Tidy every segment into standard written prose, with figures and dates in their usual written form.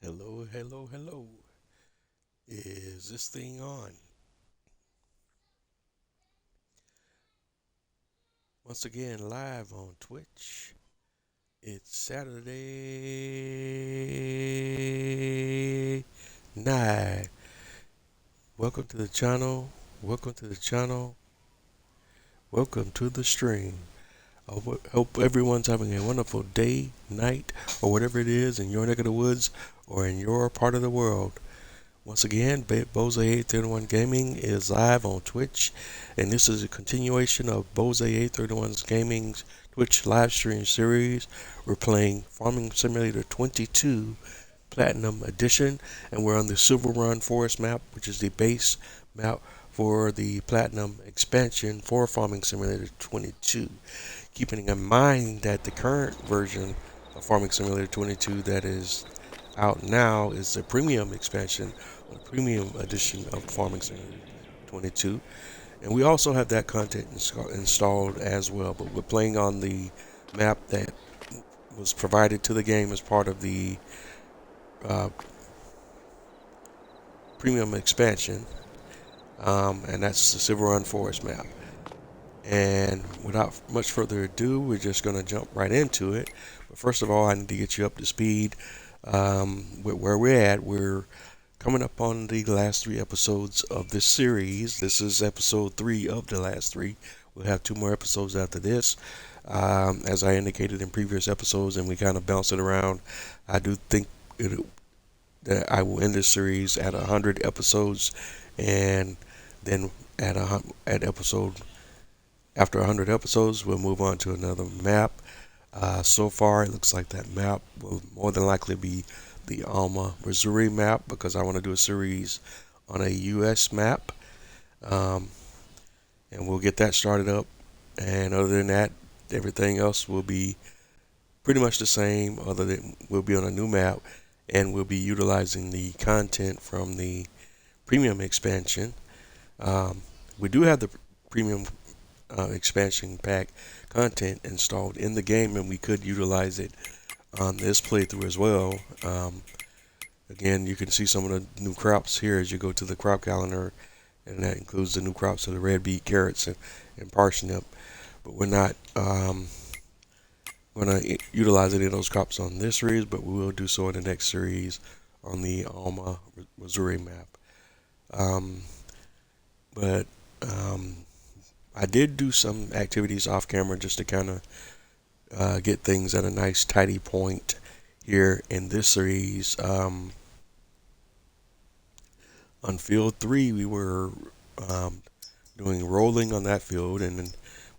Hello, hello, hello. Is this thing on? Once again, live on Twitch. It's Saturday night. Welcome to the channel. Welcome to the channel. Welcome to the stream. I hope everyone's having a wonderful day, night, or whatever it is in your neck of the woods or in your part of the world. Once again, Bose831 Gaming is live on Twitch, and this is a continuation of Bose831's Gaming's Twitch live stream series. We're playing Farming Simulator 22 Platinum Edition, and we're on the Silverrun Forest map, which is the base map for the Platinum expansion for Farming Simulator 22. Keeping in mind that the current version of Farming Simulator 22 that is out now is the premium expansion, or the premium edition of Farming Simulator 22, and we also have that content installed as well. But we're playing on the map that was provided to the game as part of the uh, premium expansion, and that's the Silverrun Forest map. And without much further ado, we're just going to jump right into it. But first of all, I need to get you up to speed with where we're at. We're coming up on the last three episodes of this series. This is episode 3 of the last three. We'll have 2 more episodes after this. As I indicated in previous episodes, and we kind of bounce it around, I do think that I will end this series at 100 episodes, and then at episode after 100 episodes, we'll move on to another map. So far, it looks like that map will more than likely be the Alma, Missouri map, because I want to do a series on a U.S. map. Um, and we'll get that started up. And other than that, everything else will be pretty much the same, other than we'll be on a new map, and we'll be utilizing the content from the premium expansion. Um, we do have the premium expansion pack content installed in the game, and we could utilize it on this playthrough as well. Again, you can see some of the new crops here as you go to the crop calendar, and that includes the new crops of the red beet, carrots, and parsnip. But we're not going to utilize any of those crops on this series, but we will do so in the next series on the Alma, Missouri map. Um, but I did do some activities off camera just to kind of get things at a nice tidy point here in this series. On field 3, we were doing rolling on that field, and then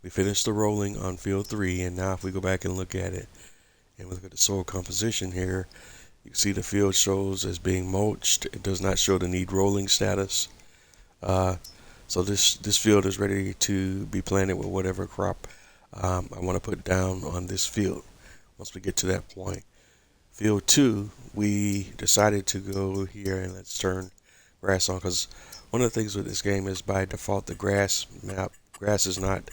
we finished the rolling on field 3. And now if we go back and look at it, and we look at the soil composition here, you can see the field shows as being mulched. It does not show the need rolling status. So this field is ready to be planted with whatever crop I want to put down on this field once we get to that point. Field 2, we decided to go here and let's turn grass on, because one of the things with this game is by default the grass is not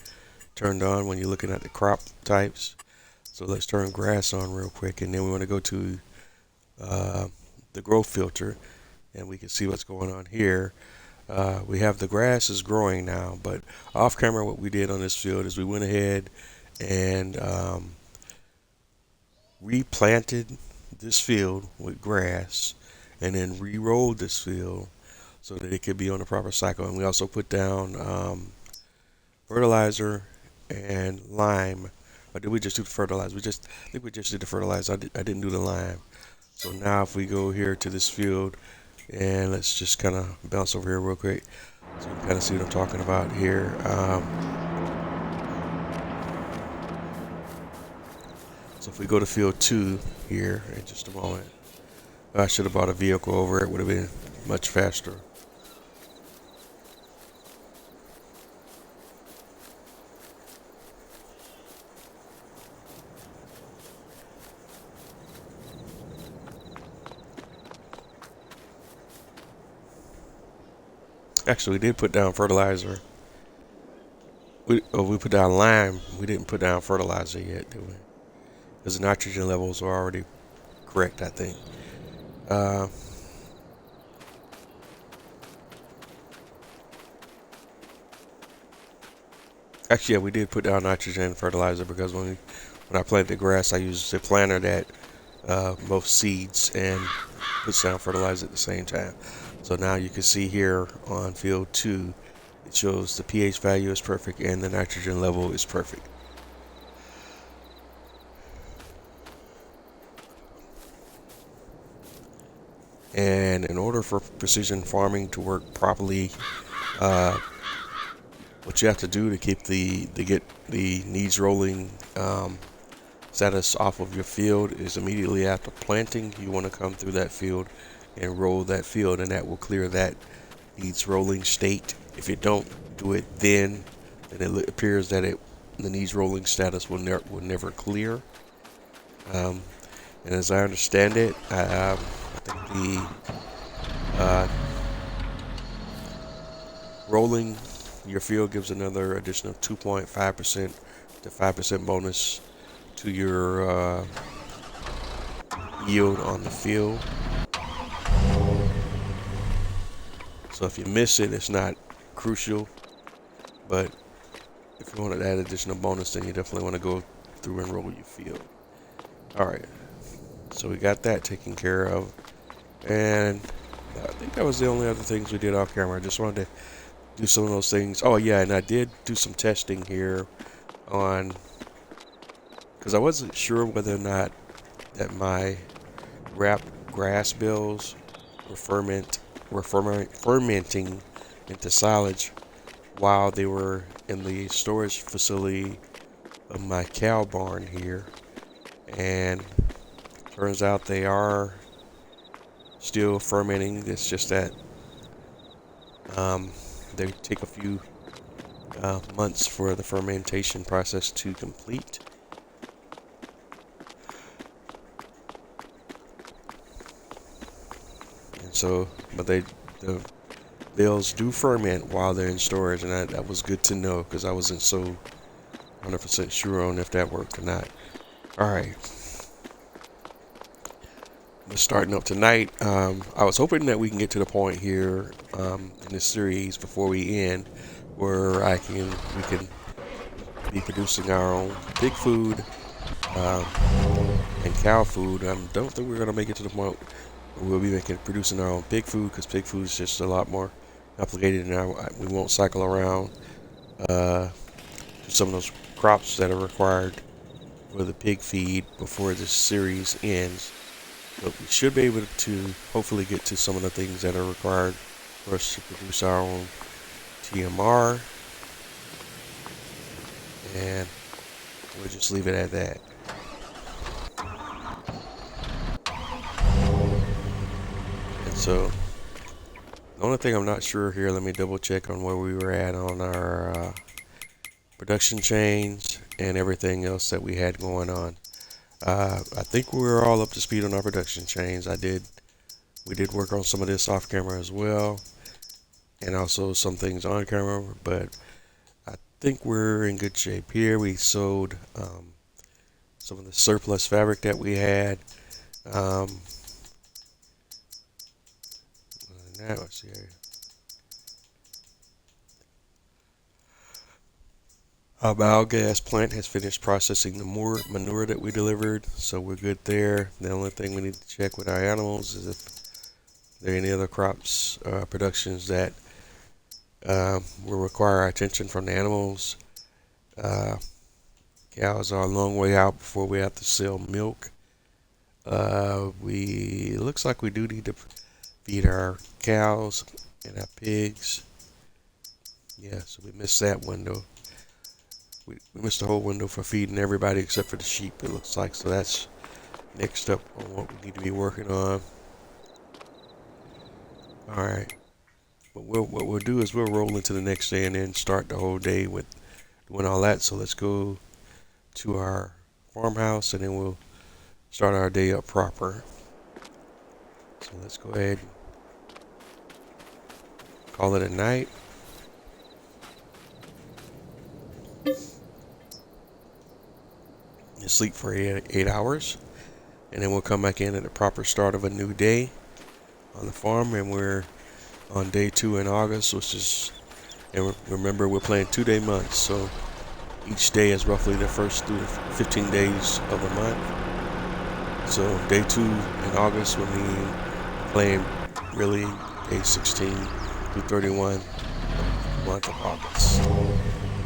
turned on when you're looking at the crop types. So let's turn grass on real quick, and then we want to go to the growth filter, and we can see what's going on here. We have the grass is growing now, but off camera what we did on this field is we went ahead and replanted this field with grass, and then re-rolled this field so that it could be on the proper cycle. And we also put down fertilizer and lime. Or did we just do the fertilizer? I think we just did the fertilizer. I didn't do the lime. So now if we go here to this field, and let's just kind of bounce over here real quick so you can kind of see what I'm talking about here. So if we go to field 2 here in just a moment, I should have brought a vehicle over. It would have been much faster. Actually, we did put down fertilizer. We put down lime. We didn't put down fertilizer yet, did we? Because the nitrogen levels are already correct, I think. Actually, yeah, we did put down nitrogen fertilizer because when I planted the grass, I used a planter that both seeds and puts down fertilizer at the same time. So now you can see here on field 2, it shows the pH value is perfect and the nitrogen level is perfect. And in order for precision farming to work properly, what you have to do to keep get the needs rolling status off of your field is immediately after planting, you want to come through that field and roll that field, and that will clear that needs rolling state. If you don't do it then it appears that the needs rolling status will never clear. And as I understand it, I think the rolling your field gives another additional 2.5% to 5% bonus to your yield on the field. So if you miss it, it's not crucial, but if you want to add additional bonus, then you definitely want to go through and roll your field. Alright, so we got that taken care of, and I think that was the only other things we did off camera. I just wanted to do some of those things. Oh yeah, and I did do some testing here on, because I wasn't sure whether or not that my wrapped grass bills were fermenting into silage while they were in the storage facility of my cow barn here, and turns out they are still fermenting. It's just that they take a few months for the fermentation process to complete. And so, but the bales do ferment while they're in storage, and that was good to know because I wasn't so 100% sure on if that worked or not. Alright, we're starting up tonight. I was hoping that we can get to the point here in this series before we end where we can be producing our own pig food and cow food. I don't think we're going to make it to the point where we'll be producing our own pig food, because pig food is just a lot more complicated, and we won't cycle around some of those crops that are required for the pig feed before this series ends. But we should be able to hopefully get to some of the things that are required for us to produce our own TMR, and we'll just leave it at that. And so the only thing I'm not sure here, let me double check on where we were at on our production chains and everything else that we had going on. I think we were all up to speed on our production chains. We did work on some of this off camera as well, and also some things on camera, but I think we're in good shape here. We sold some of the surplus fabric that we had. Now let's see here. Our biogas plant has finished processing the manure that we delivered, so we're good there. The only thing we need to check with our animals is if there are any other crops, productions that will require our attention from the animals. Cows are a long way out before we have to sell milk. It looks like we do need to feed our cows and our pigs. Yeah, so we missed that window. We missed the whole window for feeding everybody except for the sheep, it looks like. So that's next up on what we need to be working on. Alright. But what we'll do is we'll roll into the next day and then start the whole day with doing all that. So let's go to our farmhouse and then we'll start our day up proper. So let's go ahead and call it a night. Sleep for 8 hours, and then we'll come back in at the proper start of a new day. on the farm, and we're on day 2 in August, which is, and remember, we're playing 2-day months, so each day is roughly the first through the 15 days of the month. So day 2 in August will mean playing really day 16 through 31 of the month of August.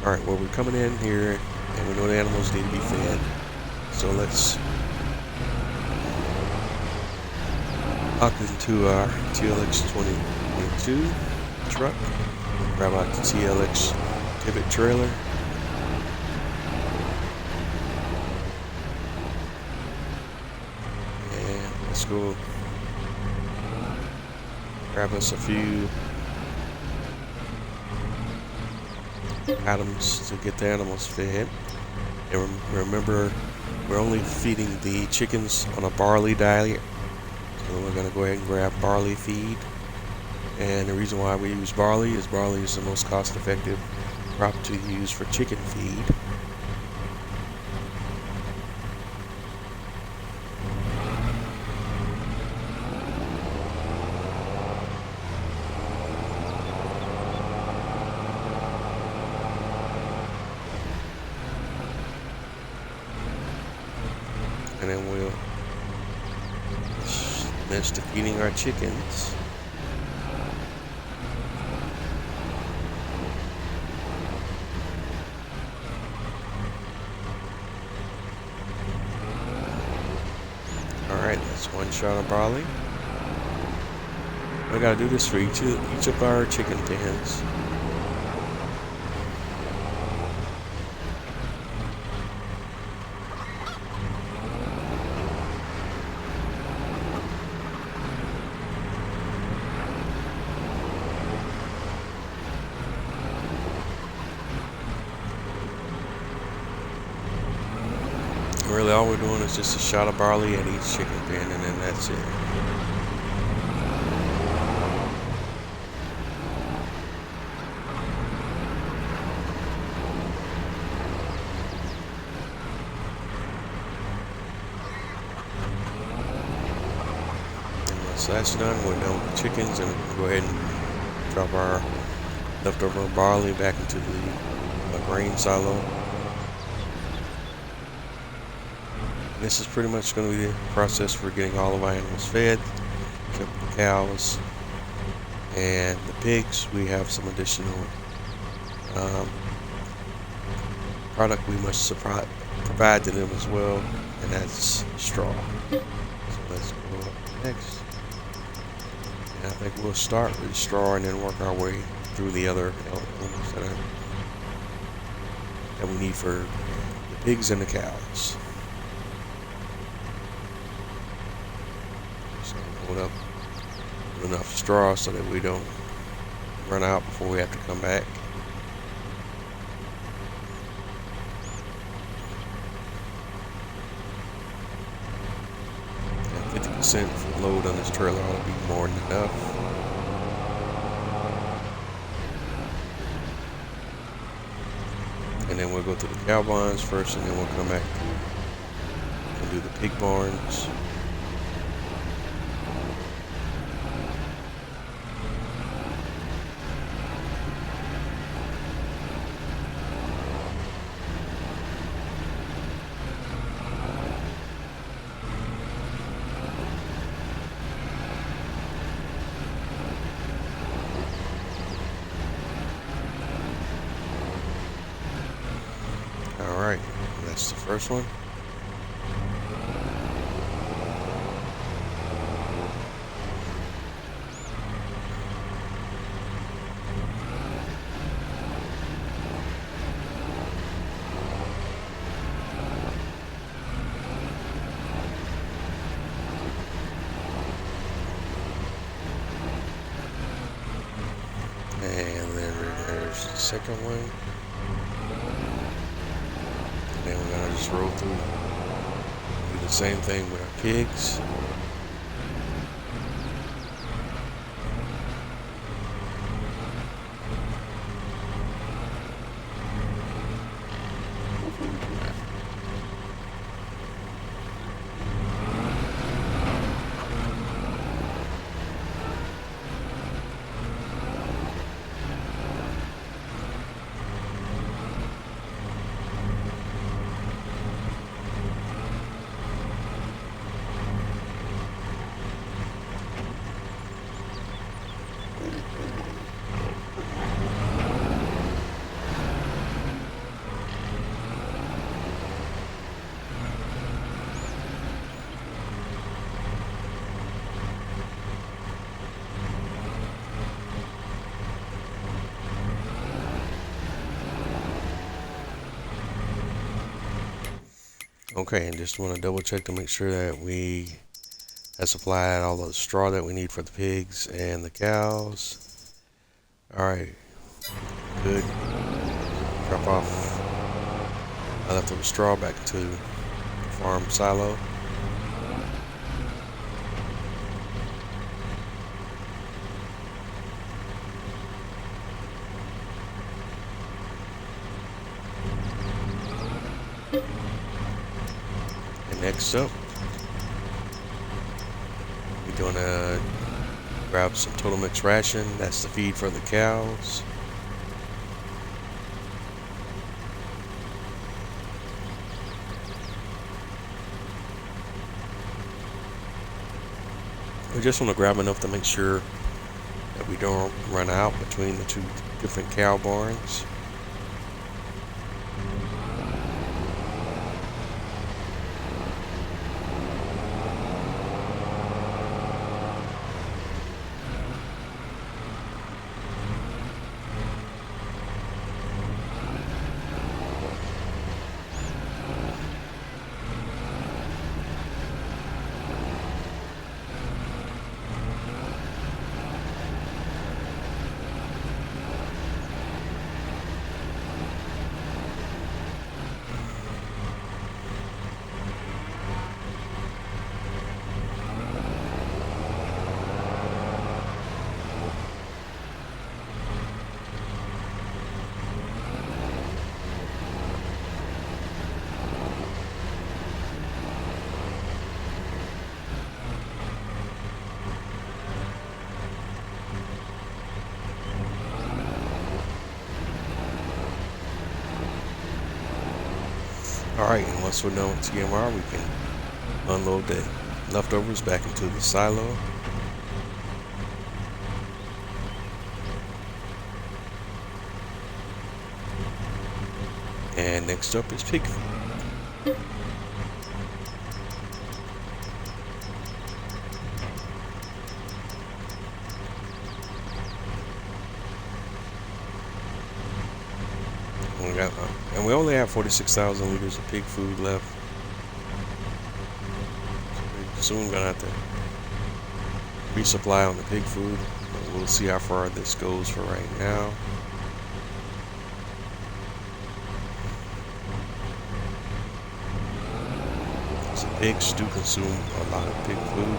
Alright, well, we're coming in here and we know the animals need to be fed. So let's hop into our TLX 2022 truck, grab out the TLX pivot trailer. And let's go grab us a few items to get the animals fed. And remember, we're only feeding the chickens on a barley diet, so we're going to go ahead and grab barley feed. And the reason why we use barley is the most cost-effective crop to use for chicken feed. And then we'll finish to feeding our chickens. Alright, that's one shot of barley. We gotta do this for each of our chicken pens. Really, all we're doing is just a shot of barley at each chicken pen, and then that's it. And once that's done, we're done with the chickens, and we'll go ahead and drop our leftover barley back into the grain silo. This is pretty much going to be the process for getting all of our animals fed, except for the cows and the pigs. We have some additional product we must provide to them as well, and that's straw. So let's go up next. And I think we'll start with straw and then work our way through the other elements that we need for the pigs and the cows. Load up with enough straw so that we don't run out before we have to come back. And 50% load on this trailer ought to be more than enough. And then we'll go to the cow barns first, and then we'll come back and do the pig barns. Alright, that's the first one. And then there's the second one. And then we're gonna just roll through, do the same thing with our pigs. Okay, and just want to double check to make sure that we have supplied all the straw that we need for the pigs and the cows. Alright, good. Drop off leftover straw back to the farm silo. And next up, we're gonna grab some Total Mix ration. That's the feed for the cows. We just want to grab enough to make sure that we don't run out between the two different cow barns. Alright, and once we're done with TMR, we can unload the leftovers back into the silo. And next up is pig feed. And we only have 46,000 liters of pig food left. So we're soon gonna have to resupply on the pig food. But we'll see how far this goes for right now. So pigs do consume a lot of pig food.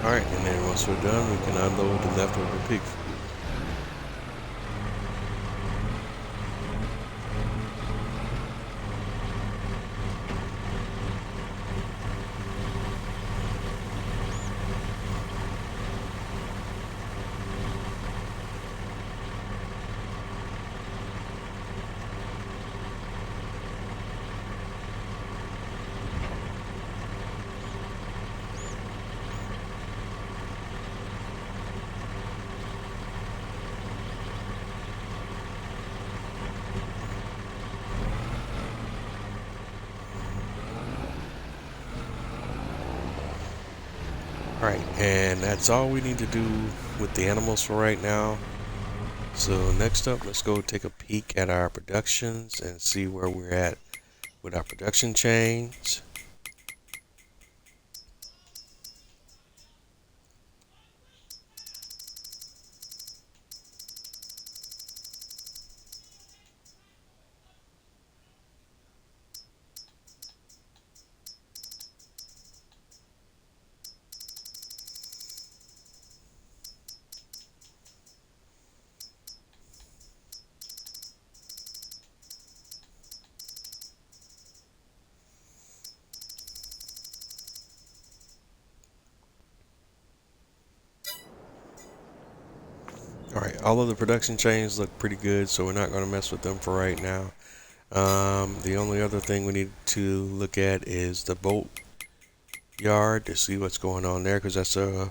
Alright, and then once we're done, we can unload the leftover pig food. Alright, and that's all we need to do with the animals for right now. So next up, let's go take a peek at our productions and see where we're at with our production chains. All of the production chains look pretty good, so we're not going to mess with them for right now. The only other thing we need to look at is the bolt yard to see what's going on there, because that's a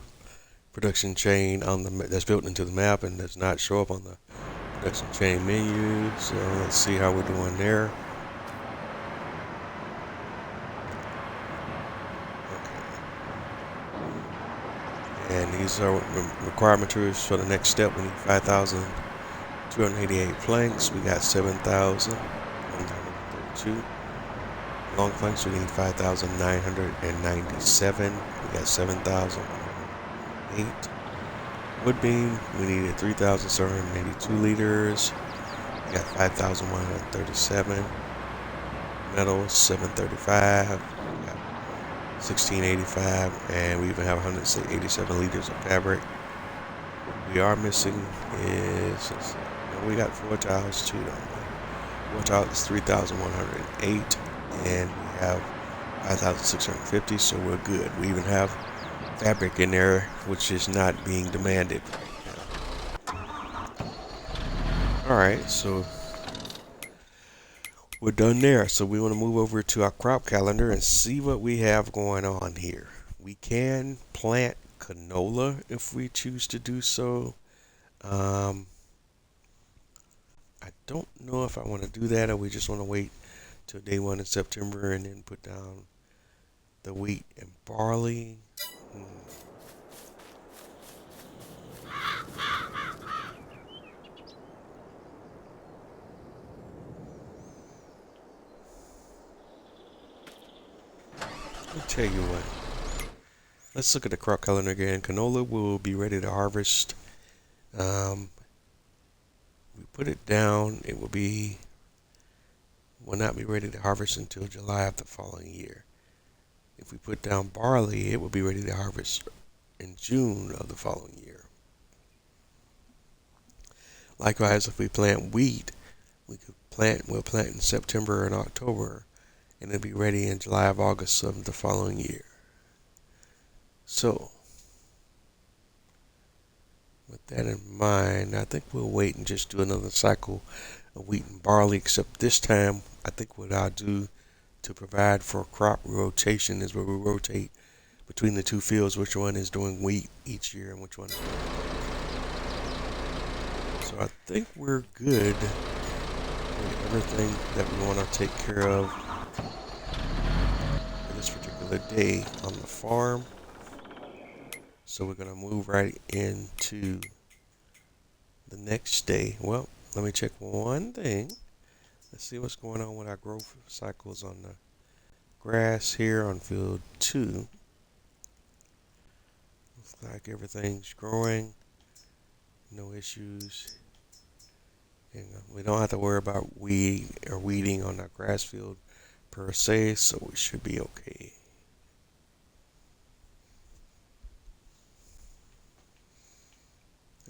production chain on the that's built into the map and does not show up on the production chain menu. So let's see how we're doing there. Okay. And these are required materials for the next step. We need 5,288 planks. We got 7,132. Long planks, we need 5,997. We got 7,108. Wood beam, we needed 3,782 liters. We got 5,137. Metal, 735. We got 1,685, and we even have 187 liters of fabric. What we are missing is, we got 4 tiles too, don't we? 4 tiles is 3,108. And we have 5,650, so we're good. We even have fabric in there, which is not being demanded right now. Alright, so we're done there. So we want to move over to our crop calendar and see what we have going on here. We can plant canola if we choose to do so. I don't know if I want to do that, or we just want to wait till day 1 in September and then put down the wheat and barley. I'll tell you what. Let's look at the crop calendar again. Canola will be ready to harvest. We put it down. It will not be ready to harvest until July of the following year. If we put down barley, it will be ready to harvest in June of the following year. Likewise, if we plant wheat, we'll plant in September and October, and it'll be ready in July of August of the following year. So, with that in mind, I think we'll wait and just do another cycle of wheat and barley, except this time I think what I'll do to provide for crop rotation is where we rotate between the two fields, which one is doing wheat each year and which one is doing barley. So I think we're good with everything that we want to take care of for this particular day on the farm. So we're going to move right into the next day. Well, let me check one thing. Let's see what's going on with our growth cycles on the grass here on field 2. Looks like everything's growing. No issues. And we don't have to worry about weeding on our grass field per se, so we should be okay.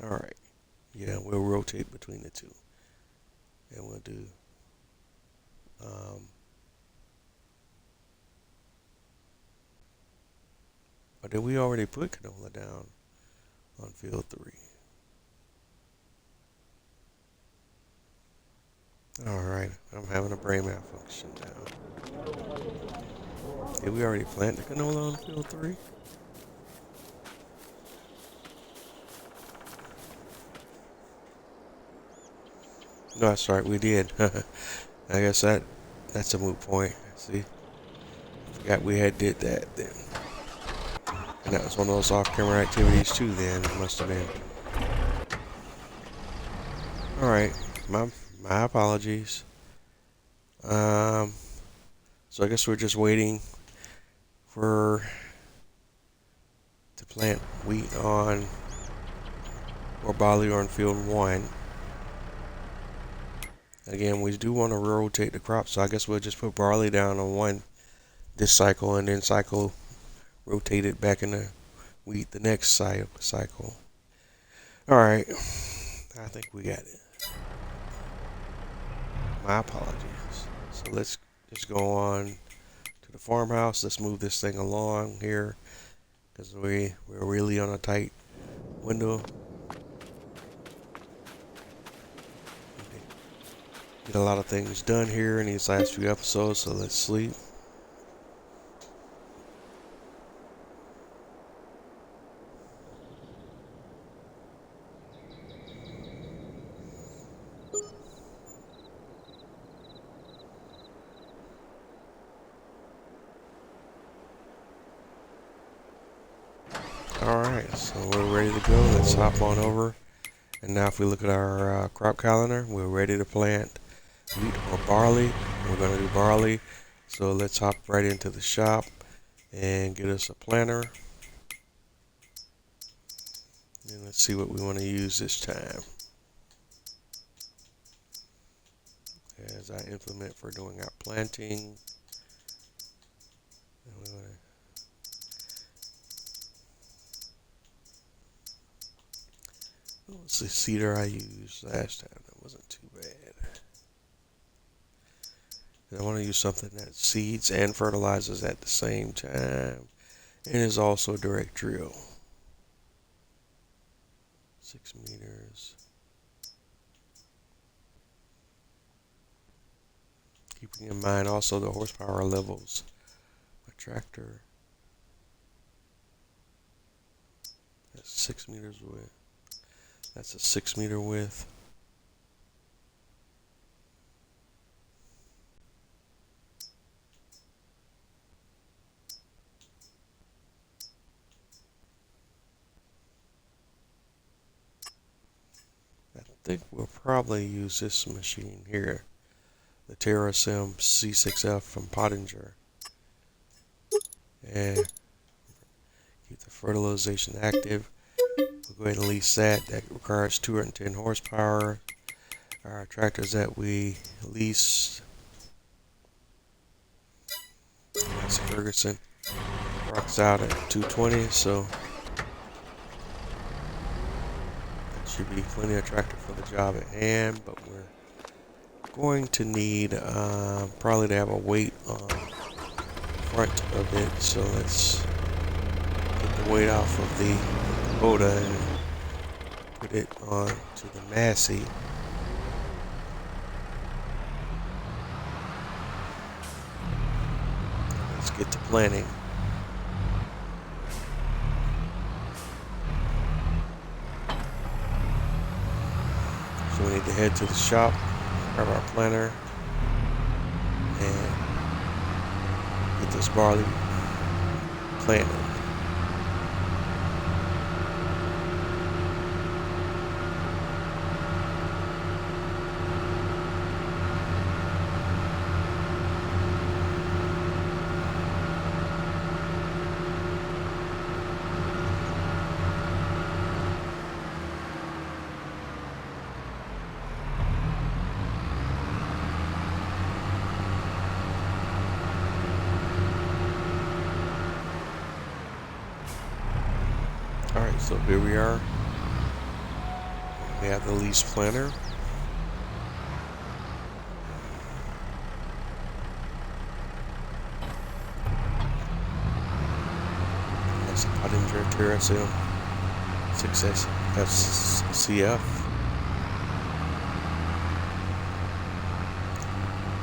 Alright. Yeah, we'll rotate between the two. And we'll do or did we already put canola down on field 3? Alright, I'm having a brain malfunction now. Did we already plant the canola on field 3? No, that's right, we did. I guess that's a moot point. See? Forgot we had did that then. And that was one of those off-camera activities too then. It must have been. Alright, my apologies. So I guess we're just waiting to plant wheat on or barley on field 1. Again, we do want to rotate the crop, so I guess we'll just put barley down on 1 this cycle and then rotate it back into wheat the next cycle. Alright, I think we got it. My apologies. So let's just go on to the farmhouse. Let's move this thing along here because we're really on a tight window. Get a lot of things done here in these last few episodes, so let's sleep. Alright, so we're ready to go. Let's hop on over. And now if we look at our crop calendar, we're ready to plant wheat or barley. We're going to do barley. So let's hop right into the shop and get us a planter. And let's see what we want to use this time as I implement for doing our planting. And we're going to what's the cedar I used last time? That wasn't too bad. And I want to use something that seeds and fertilizes at the same time and is also direct drill. 6 meters. Keeping in mind also the horsepower levels. My tractor. That's 6 meters width. That's a 6 meter width. I think we'll probably use this machine here, the TerraSim C6F from Pottinger, and keep the fertilization active. We'll go ahead and lease that. That requires 210 horsepower. Our tractors that we leased, that's Ferguson, rocks out at 220, so should be plenty of tractor for the job at hand, but we're going to need probably to have a weight on front of it. So let's get the weight off of the Kubota and put it on to the Massey. Let's get to planning. So we need to head to the shop, grab our planter, and get this barley planted. Alright, so here we are. We have the lease planter. That's a Pottinger TerraSim 6S FCF.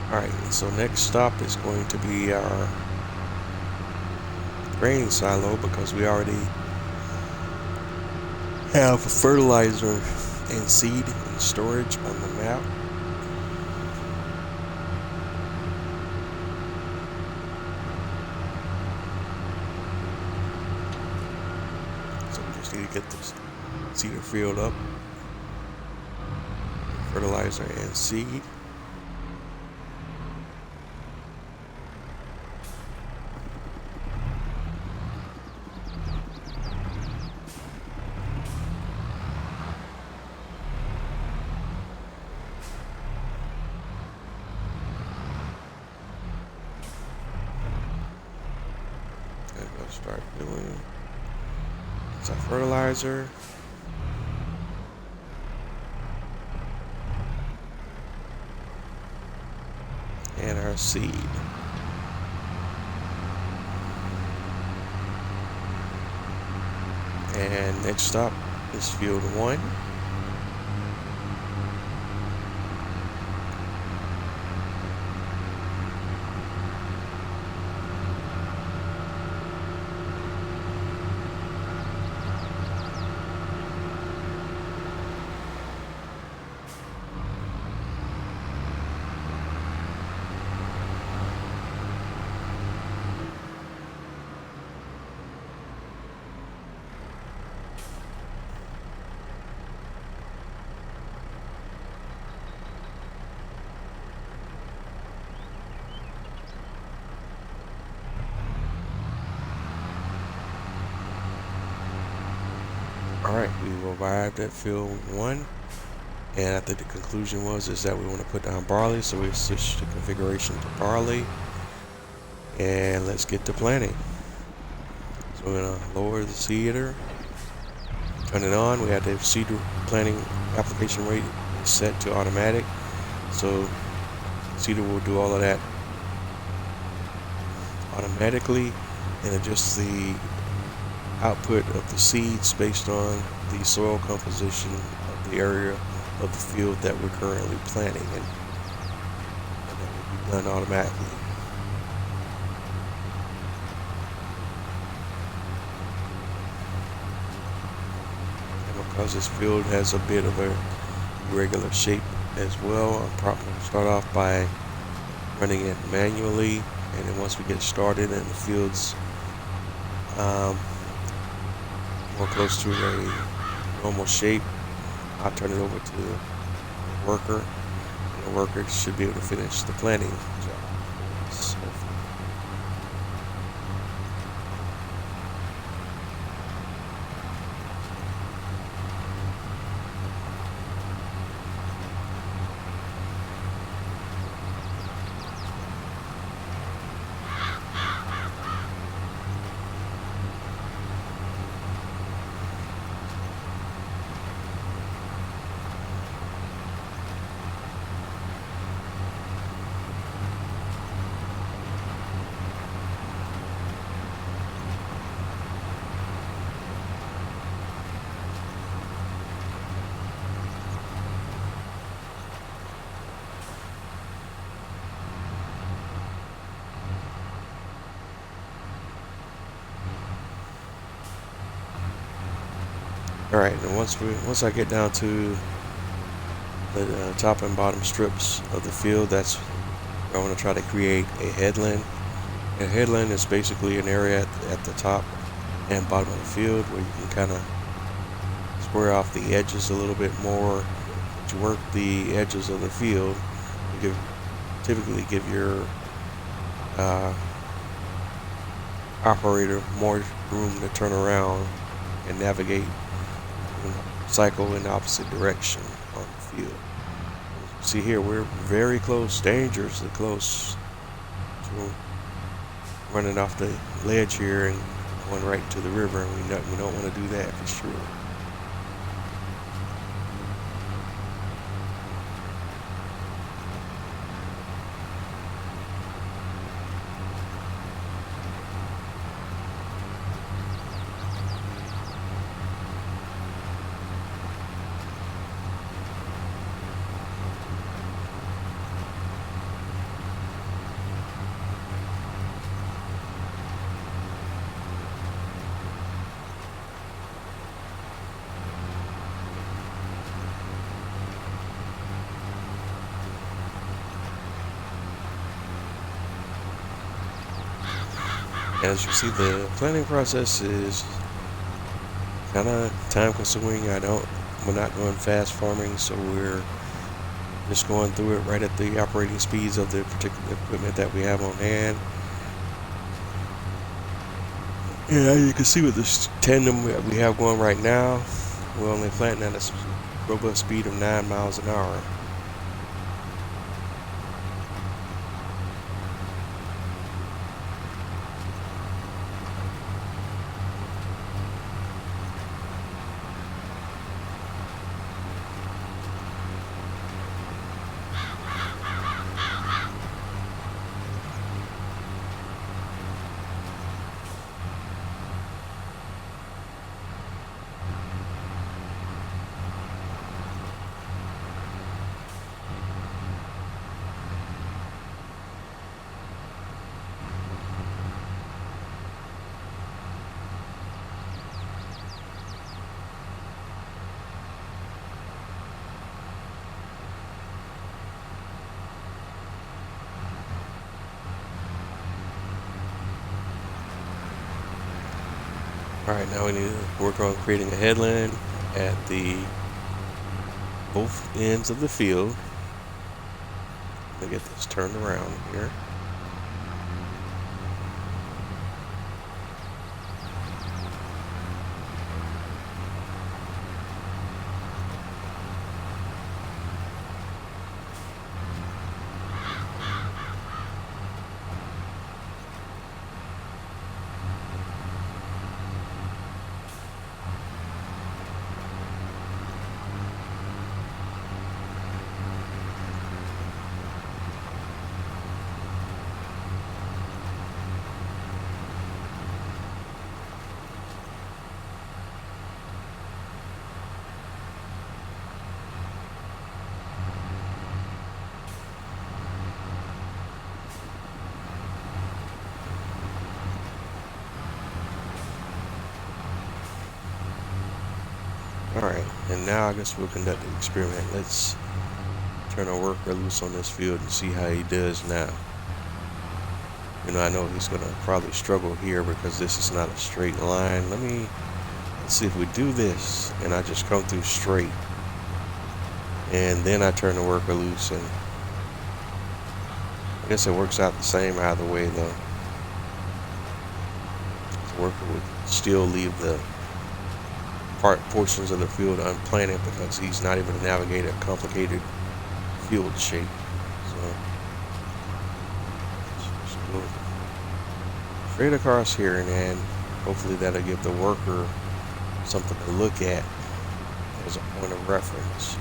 Alright, so next stop is going to be our grain silo, because we already have fertilizer and seed and storage on the map. So we just need to get this cedar field up. Fertilizer and seed. Start doing some fertilizer. And our seed. And next stop is field 1. Alright, we've arrived at field 1, and I think the conclusion is that we want to put down barley, so we switch the configuration to barley, and let's get to planting. So we're going to lower the seeder, turn it on. We have the seeder planting application rate set to automatic, so seeder will do all of that automatically and adjust the output of the seeds based on the soil composition of the area of the field that we're currently planting, and that will be done automatically. And because this field has a bit of a irregular shape as well, I'm probably going to start off by running it manually, and then once we get started and the field's more close to a normal shape, I'll turn it over to the worker, and the worker should be able to finish the planting job. So, Alright, and once I get down to the top and bottom strips of the field, that's where I want to try to create a headland. A headland is basically an area at the top and bottom of the field where you can kind of square off the edges a little bit more. To work the edges of the field, you typically give your operator more room to turn around and navigate and cycle in the opposite direction on the field. See here, we're very close, dangerously close to running off the ledge here and going right to the river, and we don't want to do that for sure. As you see, the planning process is kind of time consuming. We're not doing fast farming, so we're just going through it right at the operating speeds of the particular equipment that we have on hand. Yeah, you can see with this tandem that we have going right now, we're only planting at a robust speed of 9 miles an hour. Alright, now we need to work on creating a headland at both ends of the field. Let me get this turned around here. Alright, and now I guess we'll conduct the experiment. Let's turn our worker loose on this field and see how he does now. You know, I know he's going to probably struggle here because this is not a straight line. Let's see if we do this and I just come through straight. And then I turn the worker loose, and I guess it works out the same either way though. The worker would still leave the portions of the field unplanted because he's not able to navigate a complicated field shape. So let's go straight across here, and then hopefully that'll give the worker something to look at as a point of reference.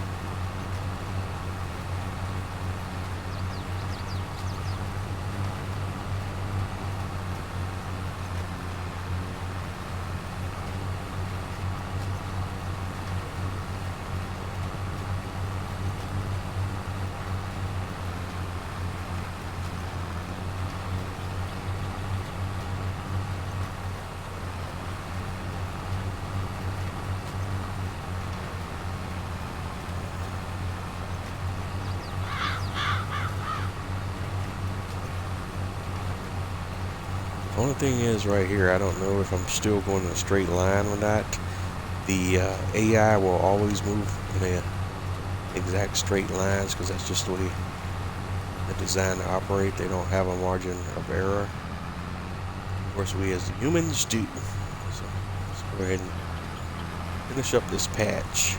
Only thing is right here, I don't know if I'm still going in a straight line or not. The AI will always move in a exact straight lines because that's just the way they're designed to operate. They don't have a margin of error. Of course, we as humans do. So let's go ahead and finish up this patch.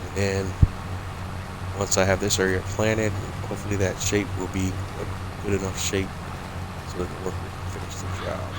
And then once I have this area planted, hopefully that shape will be a good enough shape so that the worker can finish the job.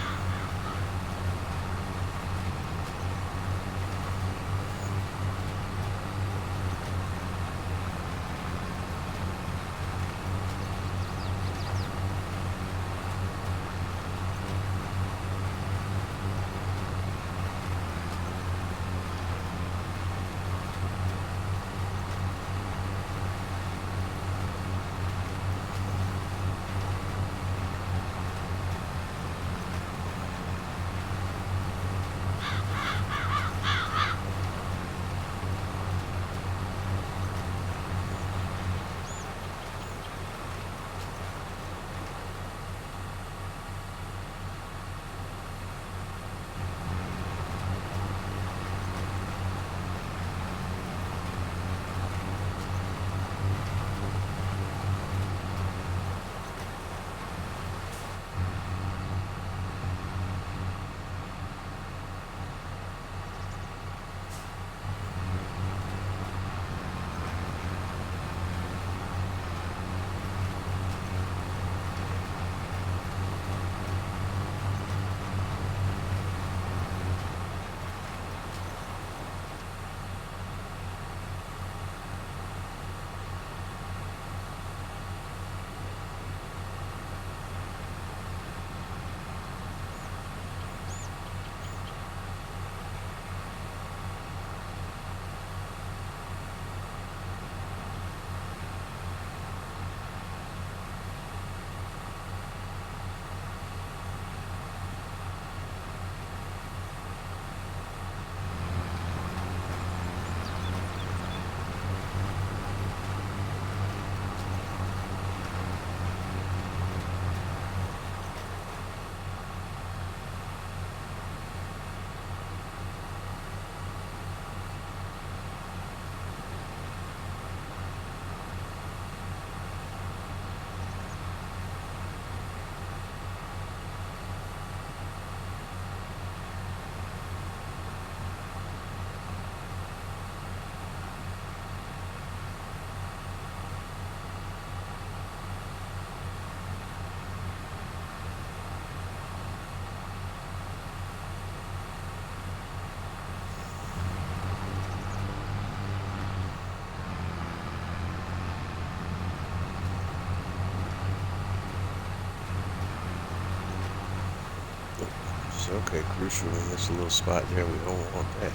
Okay, crucial in this little spot there. We don't want that.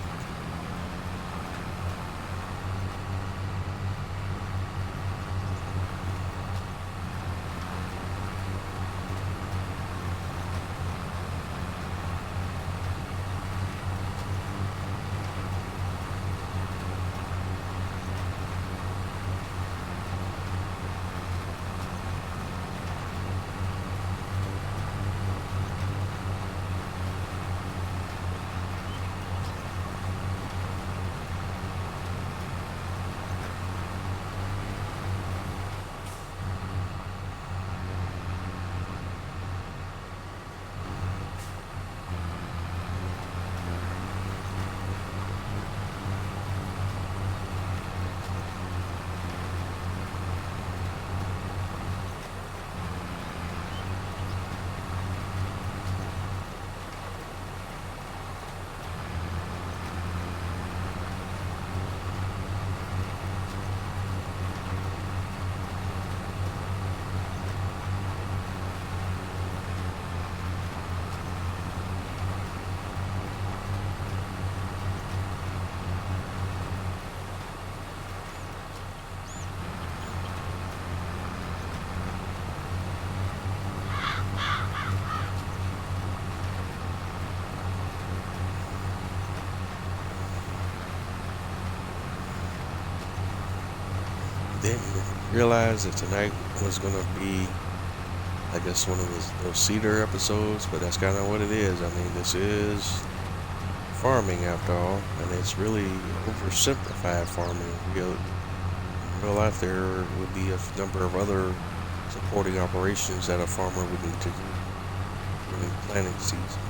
realize that tonight was gonna be, I guess, one of those cedar episodes, but that's kind of what it is. I mean, this is farming after all, and it's really oversimplified farming. In real life, there would be a number of other supporting operations that a farmer would need to do during planting season.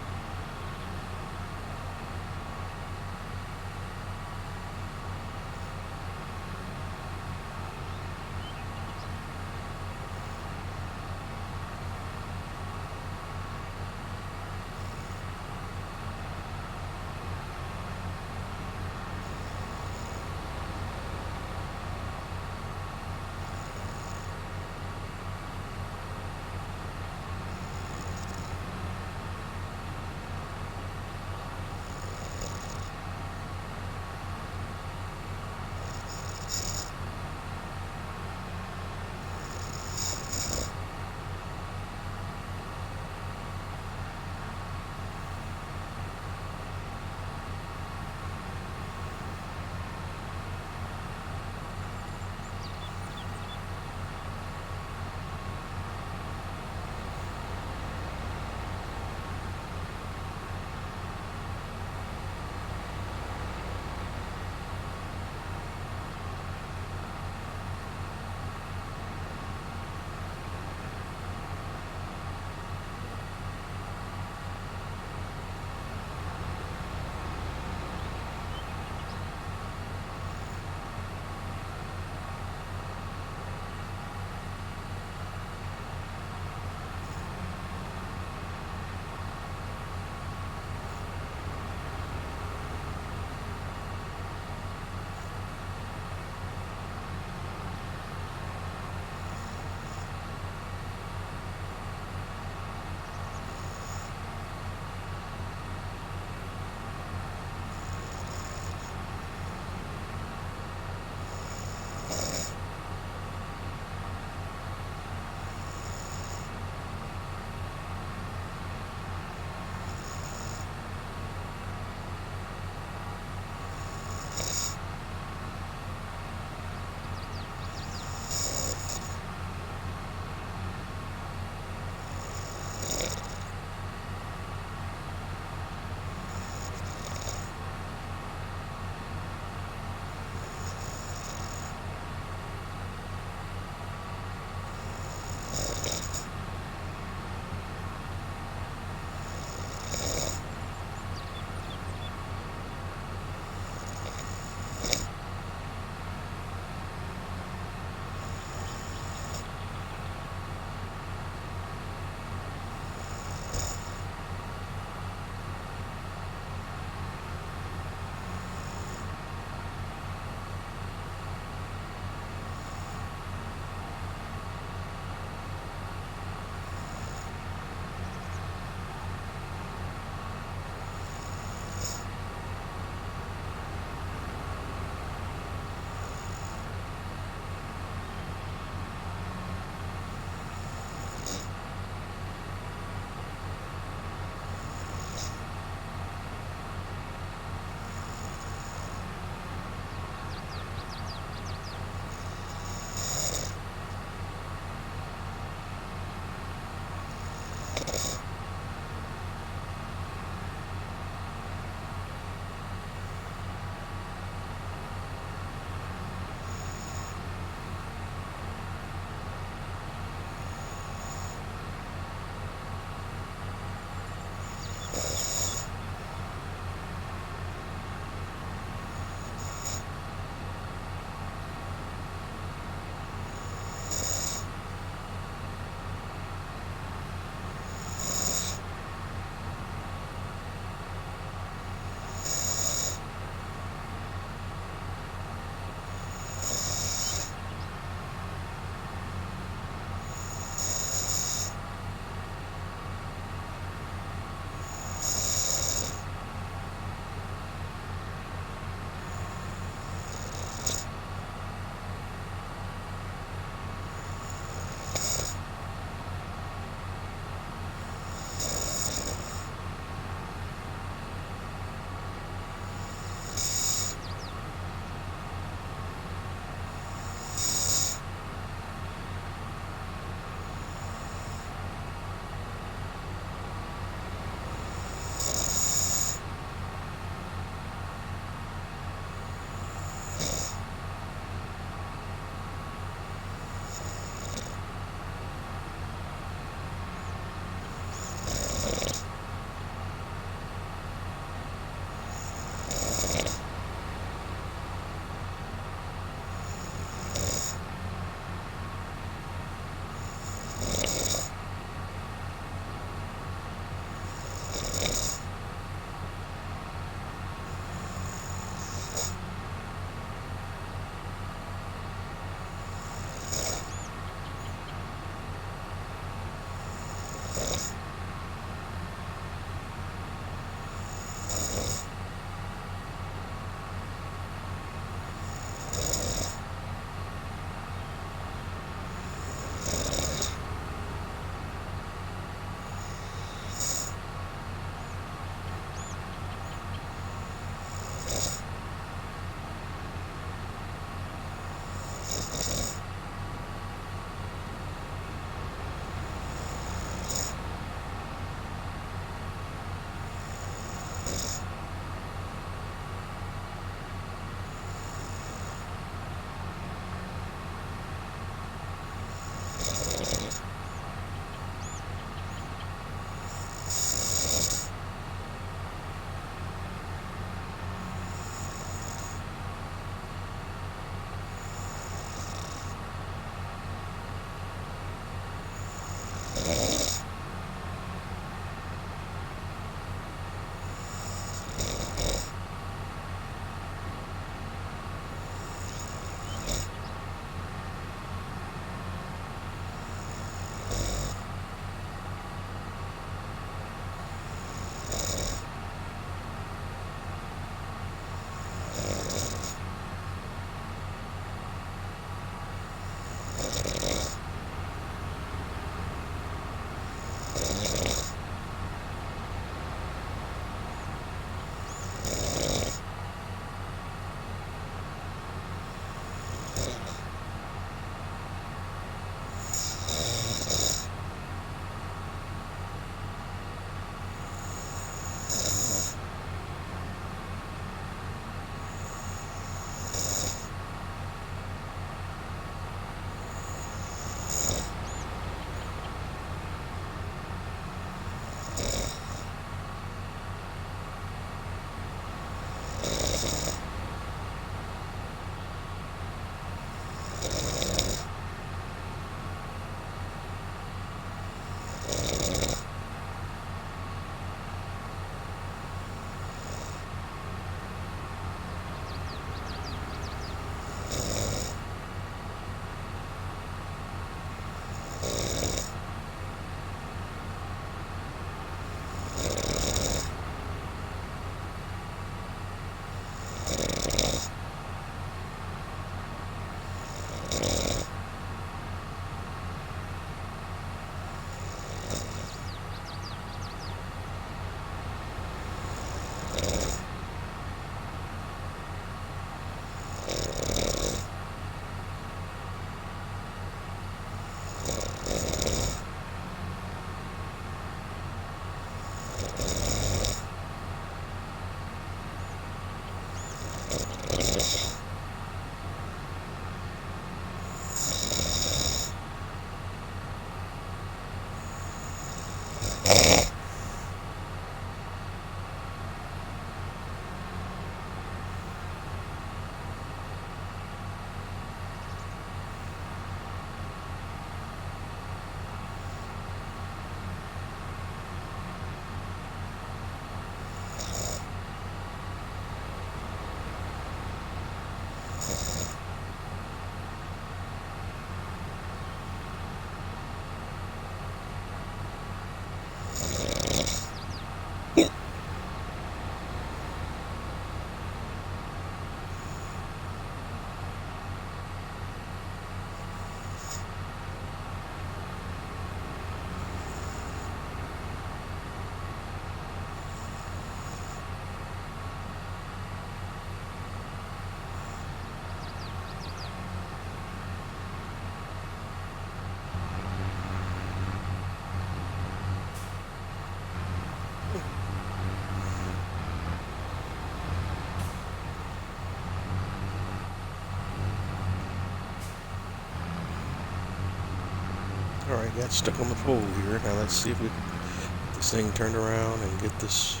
Alright, got stuck on the pole here. Now let's see if we can get this thing turned around and get this.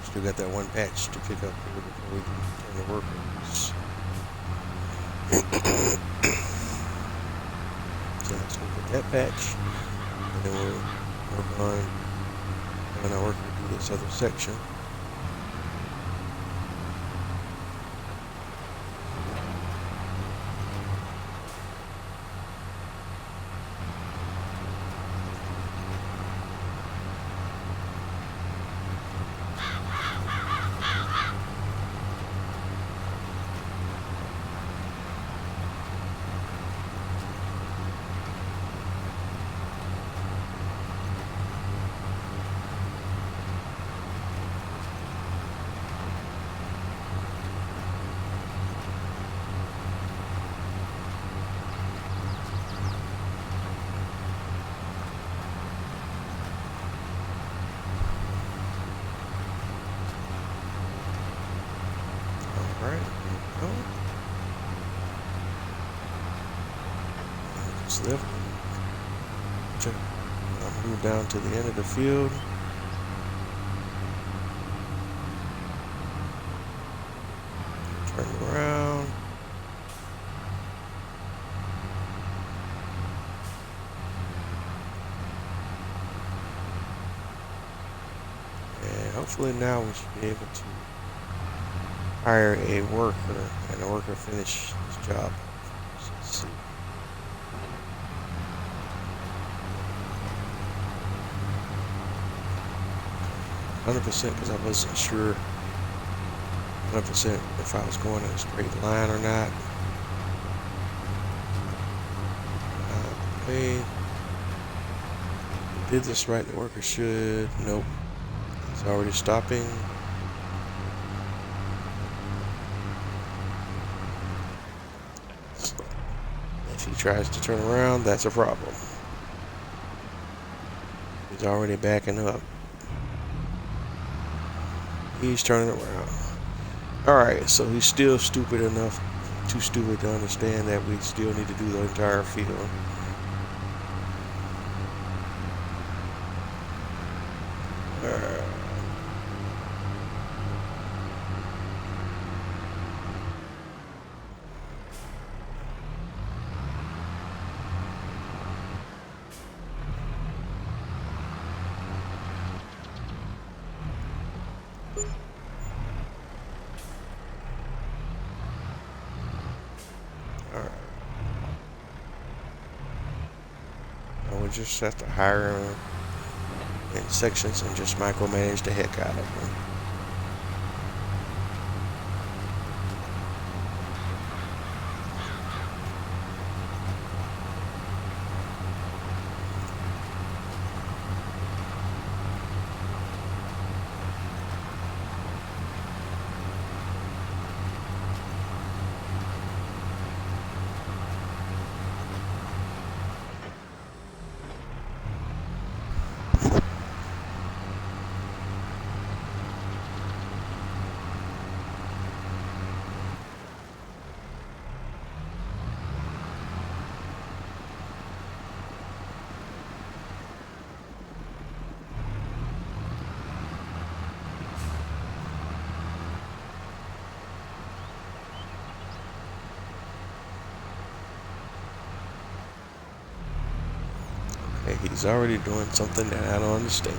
Still got that one patch to pick up here before we can turn the work loose. So let's go get that patch. And then we'll work on having our worker do this other section. Alright, there we go. Just lift. Check. I'll move down to the end of the field. Turn around. And hopefully now we should be able to hire a worker and the worker finish his job. So let's see. %, because I wasn't sure 100% if I was going in a straight line or not. Okay. Did this right, the worker should. Nope. It's already stopping. If he tries to turn around, that's a problem. He's already backing up. He's turning around. Alright, so he's still stupid enough, too stupid to understand that we still need to do the entire field. Alright. And we just have to hire them in sections and just micromanage the heck out of them. He's already doing something that I don't understand.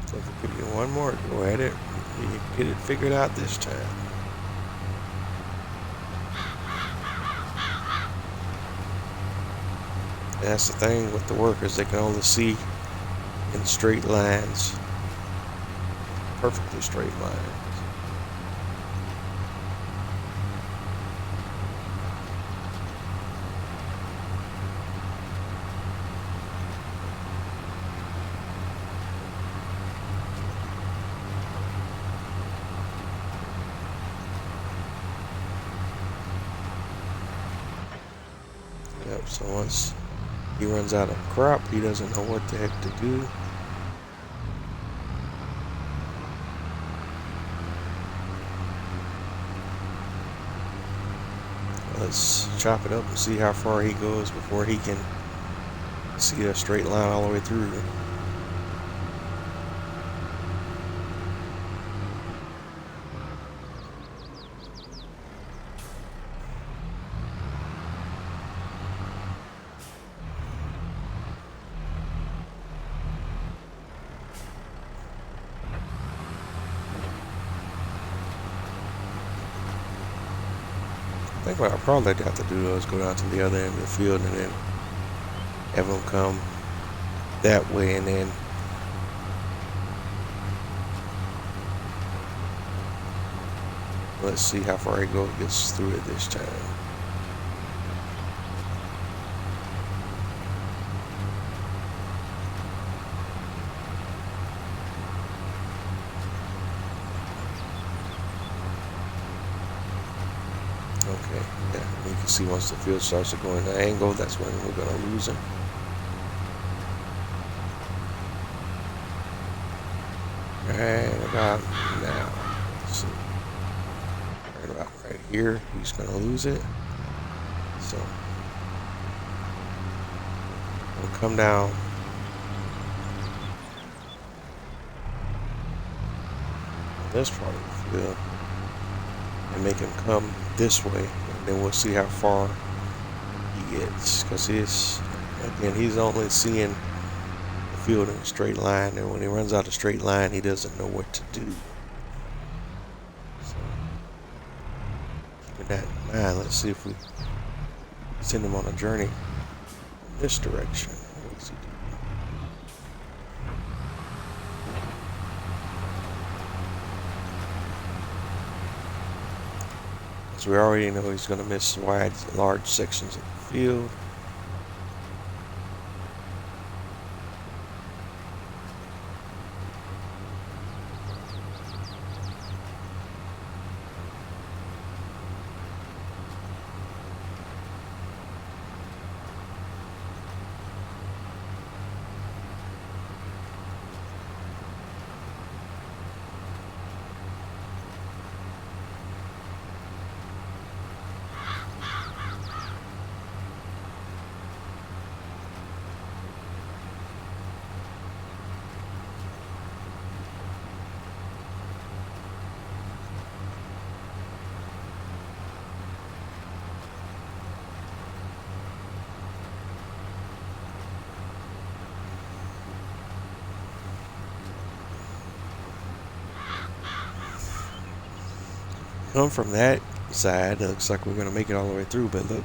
So if we give you one more go at it, you can get it figured out this time. And that's the thing with the workers, they can only see in straight lines, perfectly straight lines. Yep, so once he runs out of crop, he doesn't know what the heck to do. Let's chop it up and see how far he goes before he can see a straight line all the way through. I think what I probably have to do is go down to the other end of the field and then have them come that way, and then let's see how far he gets through it this time. Okay, yeah, you can see once the field starts to go in the angle, that's when we're going to lose him. Right about now. Let's see. Right about right here, he's going to lose it. So, we'll come down. This part of the field and make him come this way, and then we'll see how far he gets, because he's only seeing the field in a straight line, and when he runs out of straight line he doesn't know what to do. So keeping that in mind, let's see if we send him on a journey in this direction. What does he do? So we already know he's going to miss large sections of the field. Come from that side, it looks like we're going to make it all the way through, but look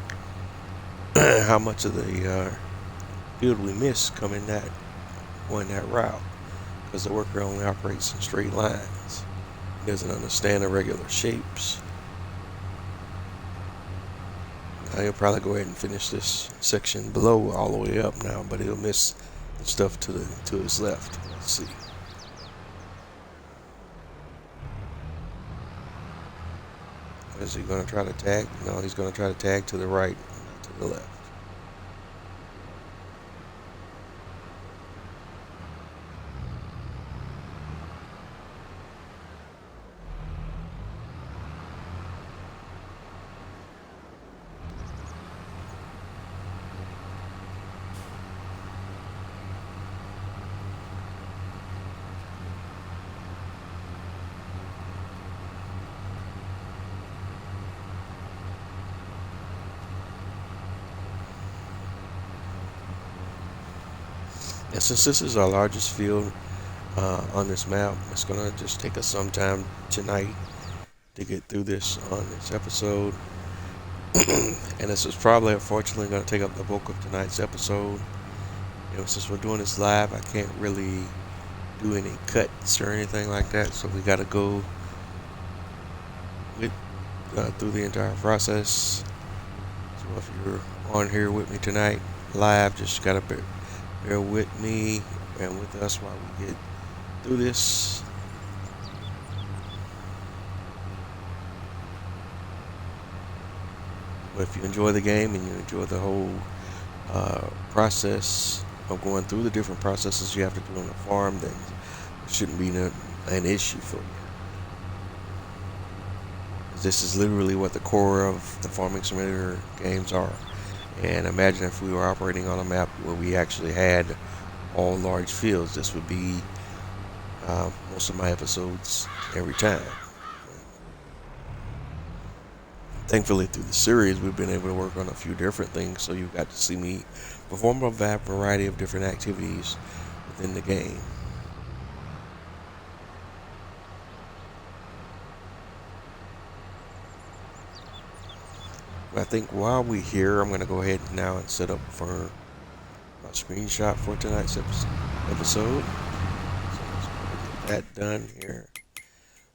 how much of the field we missed coming going that route, because the worker only operates in straight lines. He doesn't understand the regular shapes. Now he'll probably go ahead and finish this section below all the way up now, but he'll miss the stuff to his left. Let's see. Is he going to try to tag? No, he's going to try to tag to the right, not to the left. And since this is our largest field on this map, it's going to just take us some time tonight to get through this on this episode. And this is probably, unfortunately, going to take up the bulk of tonight's episode. Since we're doing this live, I can't really do any cuts or anything like that, so we got to go through the entire process. So if you're on here with me tonight live, just got to bear with me and with us while we get through this. But if you enjoy the game and you enjoy the whole process of going through the different processes you have to do on the farm, then it shouldn't be an issue for you. This is literally what the core of the farming simulator games are. And imagine if we were operating on a map where we actually had all large fields. This would be most of my episodes every time. Thankfully, through the series, we've been able to work on a few different things, so you've got to see me perform a variety of different activities within the game. I think while we're here, I'm going to go ahead now and set up for my screenshot for tonight's episode. So let's get that done here.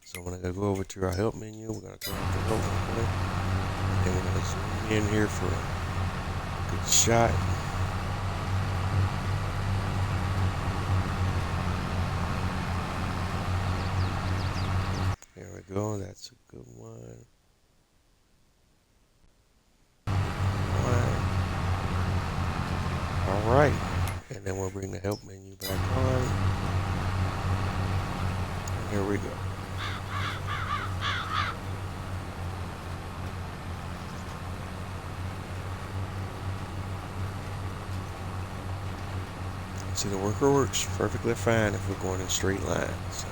So I'm going to go over to our help menu. We're going to turn off the help menu. And we're going to zoom in here for a good shot. There we go. That's a good one. Alright, and then we'll bring the help menu back on. And here we go. See, the worker works perfectly fine if we're going in straight lines.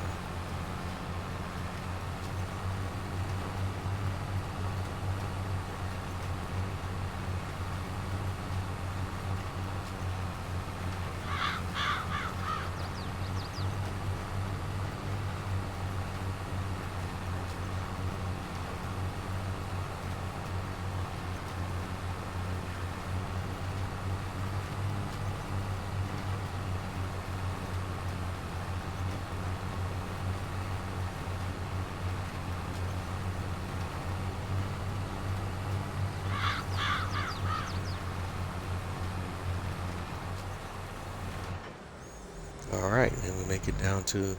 Alright, and we make it down to the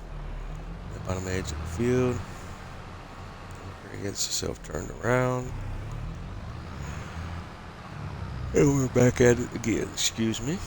bottom edge of the field. It gets itself turned around. And we're back at it again, excuse me.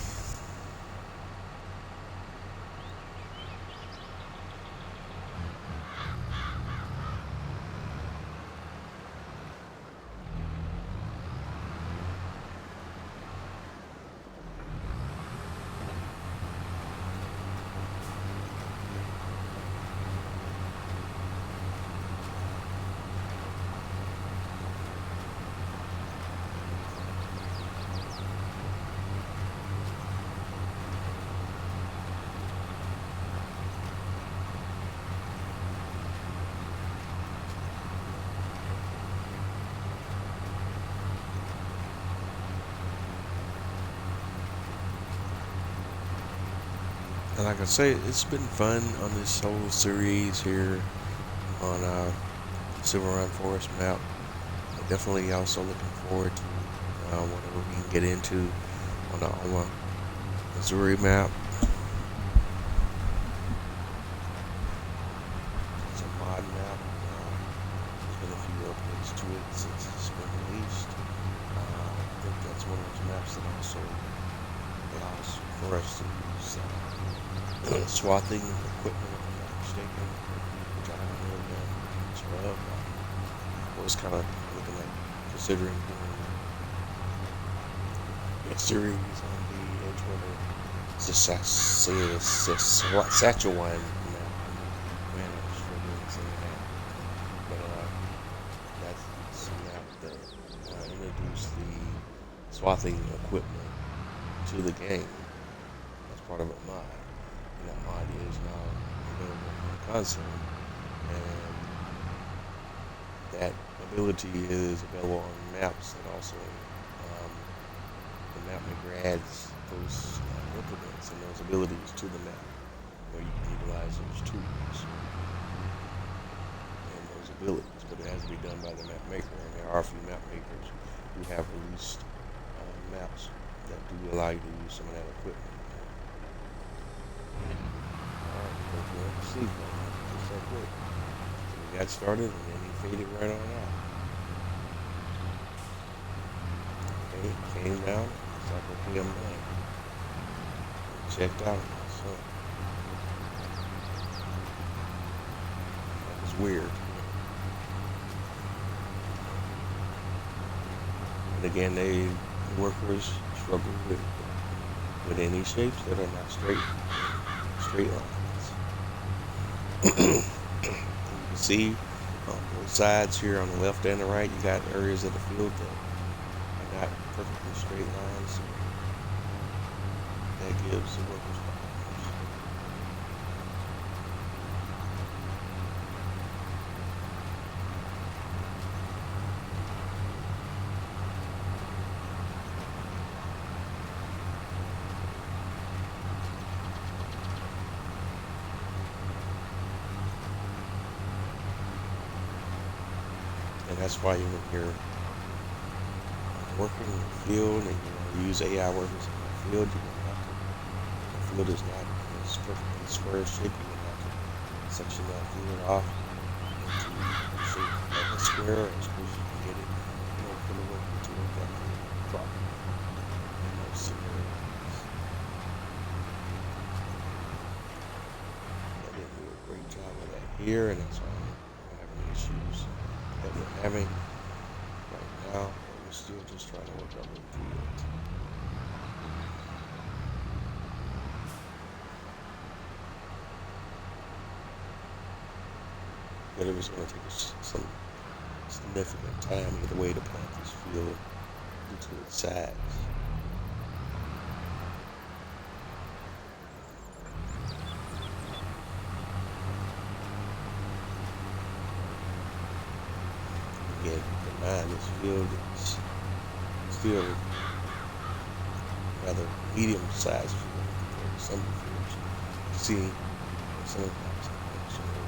like I say, it's been fun on this whole series here on Silverrun Forest map. Definitely also looking forward to whatever we can get into on the Oma Missouri map. It's a mod map. There's been a few updates to it since it's been released. I think that's one of those maps that also allows for us to use swathing equipment, if I'm not mistaken, which I haven't really done much of. I was kind of looking at considering doing a series on the Edgewater Saskatchewan map. Man, I was struggling saying that. But that's a map that introduced the swathing equipment to the game as part of a mod. And that mod is now available on the console. And that ability is available on maps and also the map maker adds those implements and those abilities to the map where you can utilize those tools and those abilities, but it has to be done by the map maker, and there are a few map makers who have released maps that do allow you to use some of that equipment. Alright, we're going to sleep on that just that quick. So we got started and then he faded right on out. Came down, it's like, okay, I'm done. Checked out, so that was weird. And again, the workers struggle with any shapes that are not straight lines. You can see on both sides here on the left and the right, you got areas of the field that are not perfectly straight lines. So that gives the workers problems. And that's why when you're working in the field and you use AI workers in the field, you're going to have to, the field is not in this perfectly square shape, you're going to have to section that field off into the shape of a square as close as you can get it in order for the worker to work that field properly in those scenarios. I didn't do a great job of that here, and that's why I'm having issues that we're having right now. We're still just trying to work on the field. But it was going to take us some significant time either way to plant this field due to its size. Again, keep in mind this field is still rather medium-sized field compared to some of the fields you see some of the maps I mentioned earlier.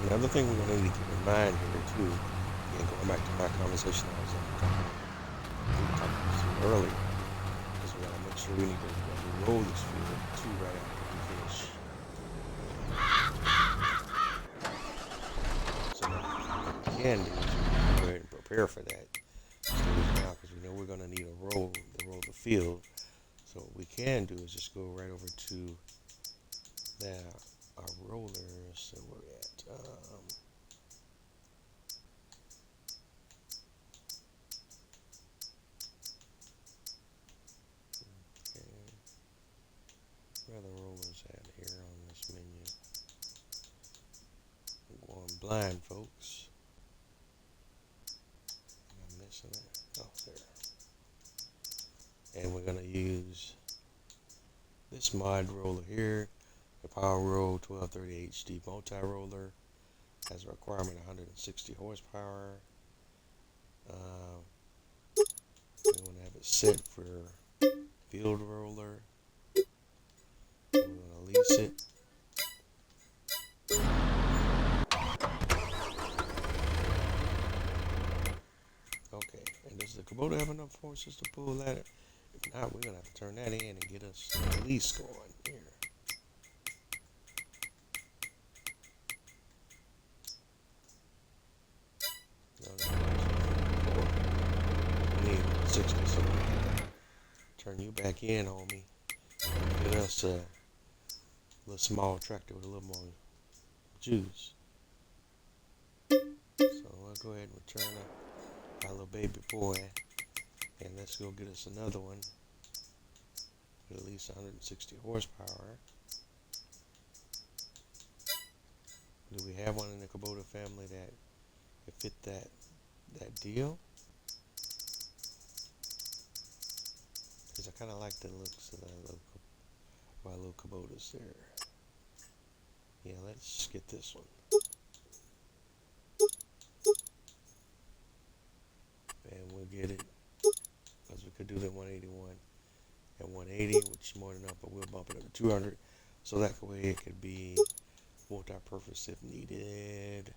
Another thing we're going to need to keep in mind here too, again going back to my conversation I was talking about earlier, is we got to make sure we need to roll this field too right after we finish. So what we can do is go ahead and prepare for that stage now, because we know we're going to need to roll the field. So So what we can do is just go right over to our rollers. So where we at? Okay. Where are the rollers at here on this menu? I'm going blind, folks. Am I missing it? Oh, there. And we're going to use this mod roller here, the Power Roll 1230 HD multi-roller. Has a requirement of 160 horsepower. We want to have it set for field roller. We're going to lease it. Okay, and does the Kubota have enough forces to pull that? If not, we're going to have to turn that in and get us a lease going here. We need 60, so turn you back in, homie. Get us a little small tractor with a little more juice. So we'll go ahead and return our little baby boy, and let's go get us another one with at least 160 horsepower. Do we have one in the Kubota family that could fit that deal? Because I kind of like the looks of my little Kubotas there. Yeah, let's get this one. And we'll get it, because we could do the 181 at 180, which is more than enough, but we'll bump it up to 200, so that way it could be multi-purpose if needed.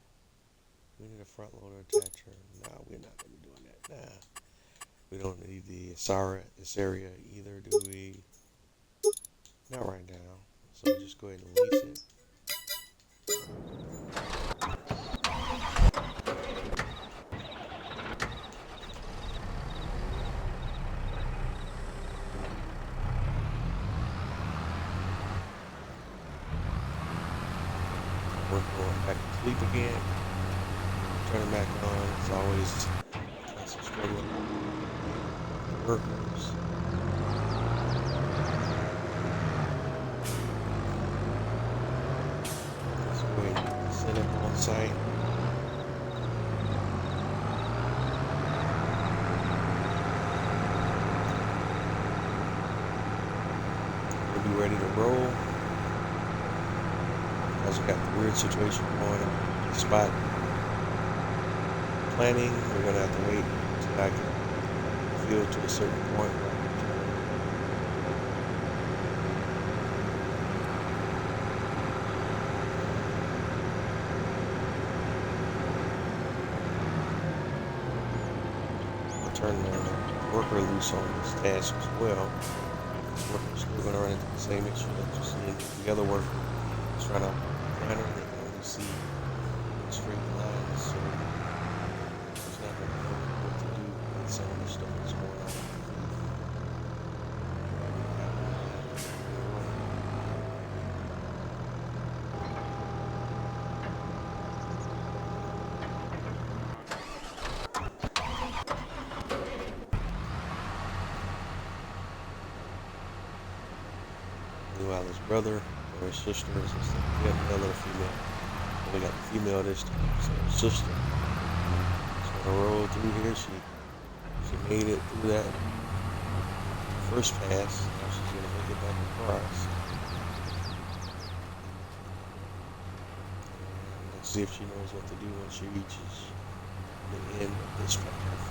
We need a front loader attacher. No, we're not going to be doing that. Nah, we don't need this area either, do we? Not right now. So we'll just go ahead and lease it. We're going back to sleep again. Turn it back on. It's always constant struggle. Workers. Let's go ahead and set up on site. We'll be ready to roll. Because we got the weird situation going on. Spot planning, we're going to have to wait until I can field to a certain point. I'll turn the worker loose on this task as well. This worker's still going to run into the same issue that you see in the other worker. He's trying to plan it, they can only see straight lines, so he's not going to know what to do with some of the stuff that's going on. Meanwhile, his brother or his sister is just like male or female. And we got the female this time, so his sister. She's gonna roll through here. She made it through that first pass. Now she's gonna make it back across. And let's see if she knows what to do when she reaches the end of this path.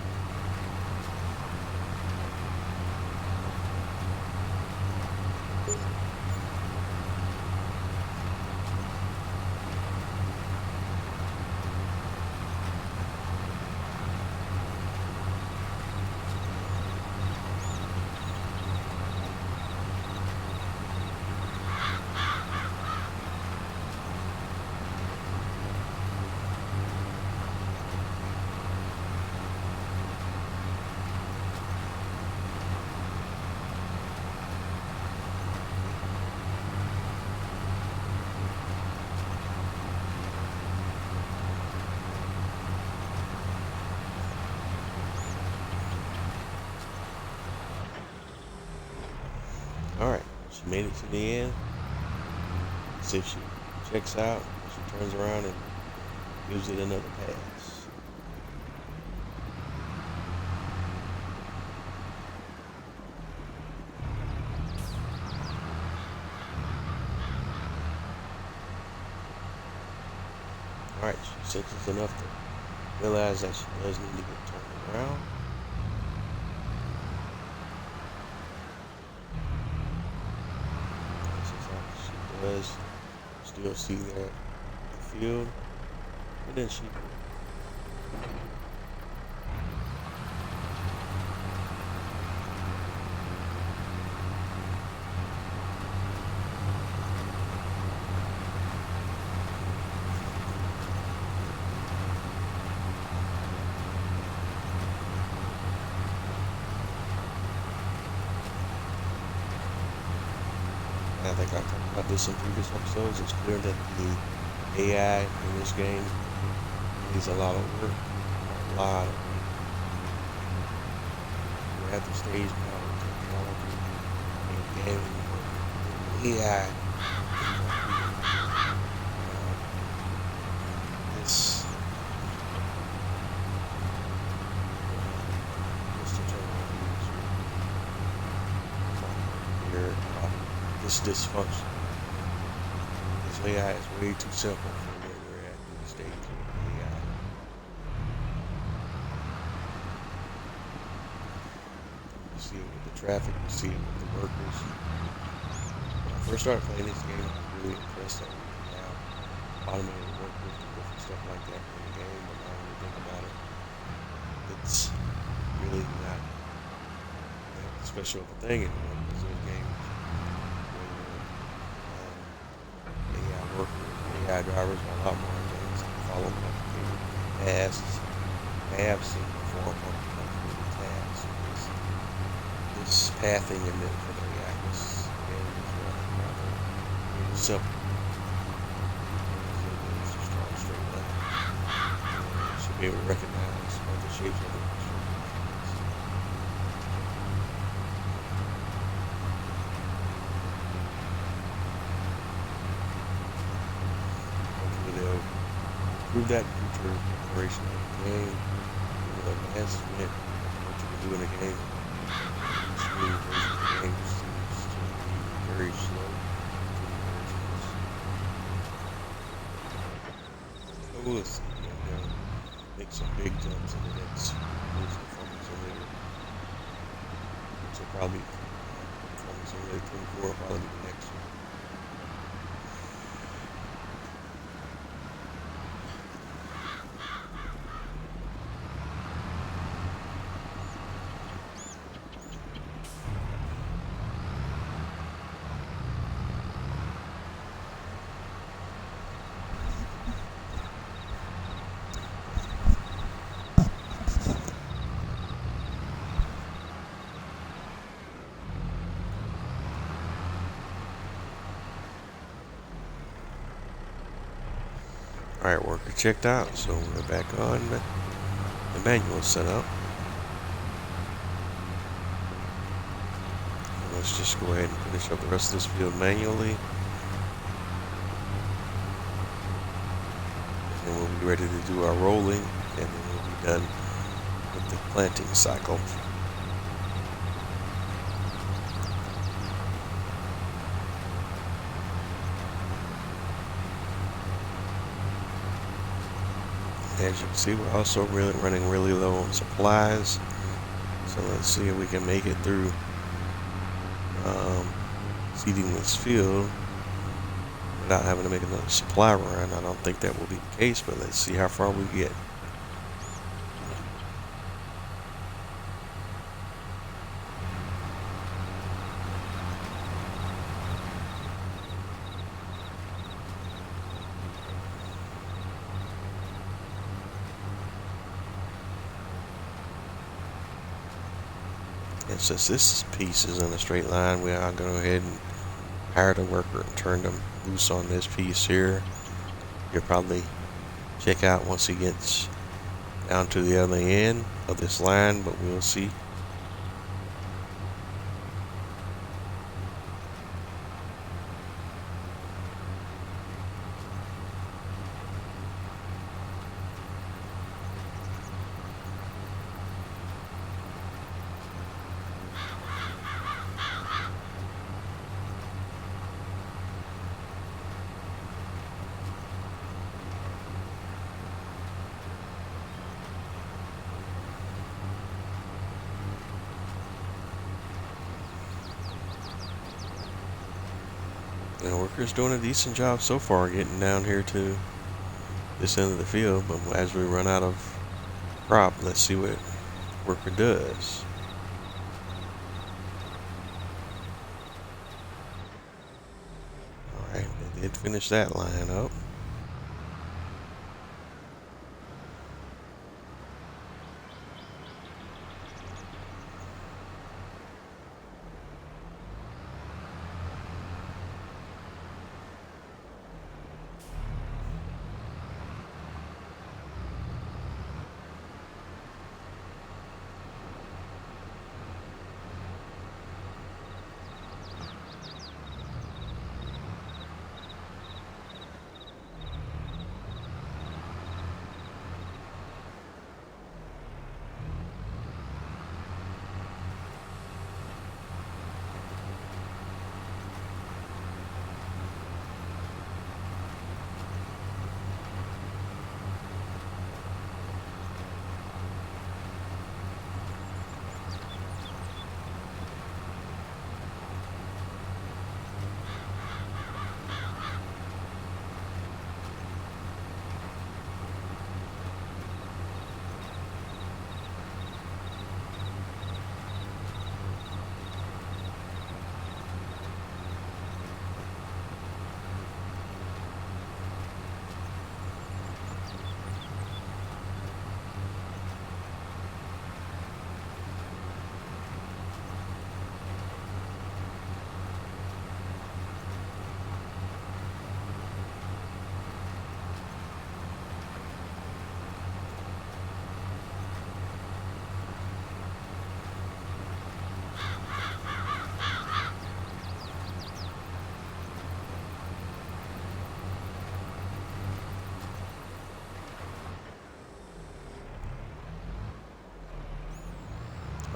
She made it to the end. See if she checks out, she turns around and gives it another pass. Alright, she senses enough to realize that she does need to get turned around. This is how she does. Still see that field, and then she I think I talked about this in previous episodes. It's clear that the AI in this game needs a lot of work. A lot of work. We're at the stage now with technology and gaming. AI. This here. This dysfunction. This AI is way too simple for where we're at in the stage of AI. You see it with the traffic, you see it with the workers. When I first started playing this game, I was really impressed that we can have automated workers and different stuff like that in the game, but now when you think about it, it's really not that special of a thing anymore because those games AI drivers are a lot more advanced and follow complicated tasks, maps, and perform complicated tasks. This pathing in it for the AI this game is rather simple. It's just all straight line. You should be able to recognize all the shapes of it. Prove that in future generation of the game. The advancement of what you can do in a game. This new version of the game seems to be very slow. But we'll see. They'll make some big jumps in the next version of Farming Simulator. Which will probably Farming Simulator 24 will probably be the next one. Alright, worker checked out, so we're back on the manual setup. And let's just go ahead and finish up the rest of this field manually. And then we'll be ready to do our rolling, and then we'll be done with the planting cycle. As you can see, we're also running really low on supplies. So let's see if we can make it through seeding this field without having to make another supply run. I don't think that will be the case, but let's see how far we get. And since this piece is in a straight line, we are going to go ahead and hire the worker and turn them loose on this piece here. You'll probably check out once he gets down to the other end of this line, but we'll see. And the worker's doing a decent job so far getting down here to this end of the field, but as we run out of crop, let's see what worker does. Alright, they did finish that line up.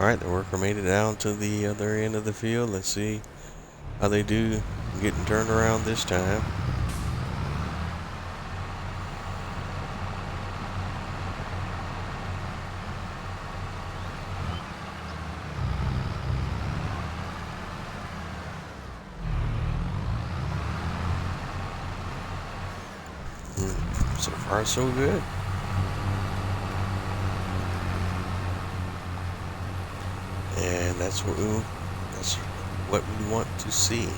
Alright, the worker made it down to the other end of the field. Let's see how they do getting turned around this time. So far, so good. And that's what we want to see.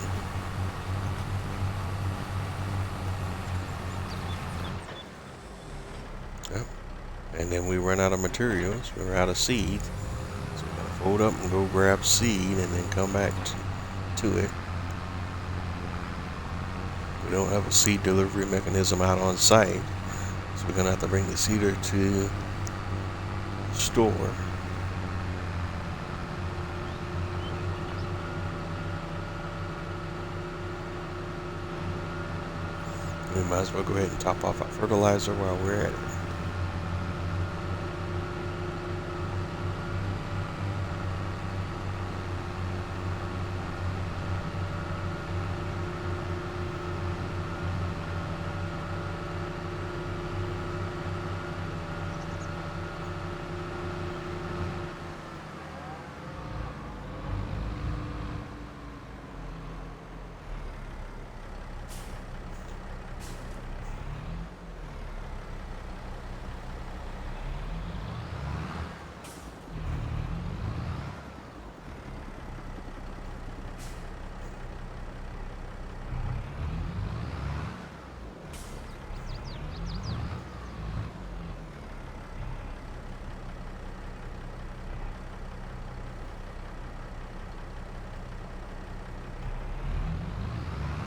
Yep. And then we run out of materials. We're out of seed. So we gotta fold up and go grab seed and then come back to it. We don't have a seed delivery mechanism out on site, so we're gonna have to bring the seeder to the store. We might as well go ahead and top off our fertilizer while we're at it.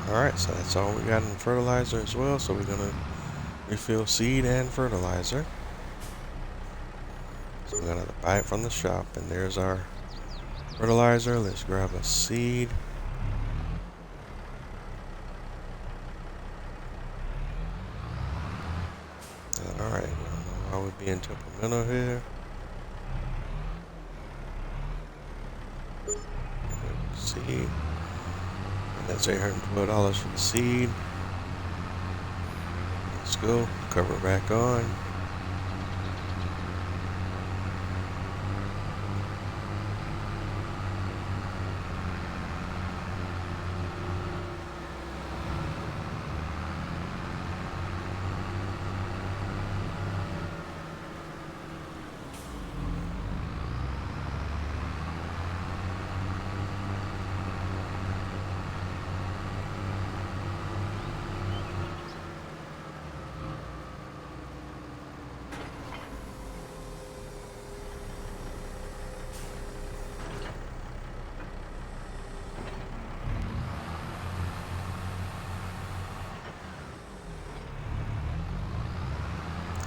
Alright, so that's all we got in fertilizer as well, so we're gonna refill seed and fertilizer. So we're gonna buy it from the shop, and there's our fertilizer. Let's grab a seed. Alright, I don't know why we're being temperamental here. Seed. That's $812 for the seed. Let's go. Cover it back on.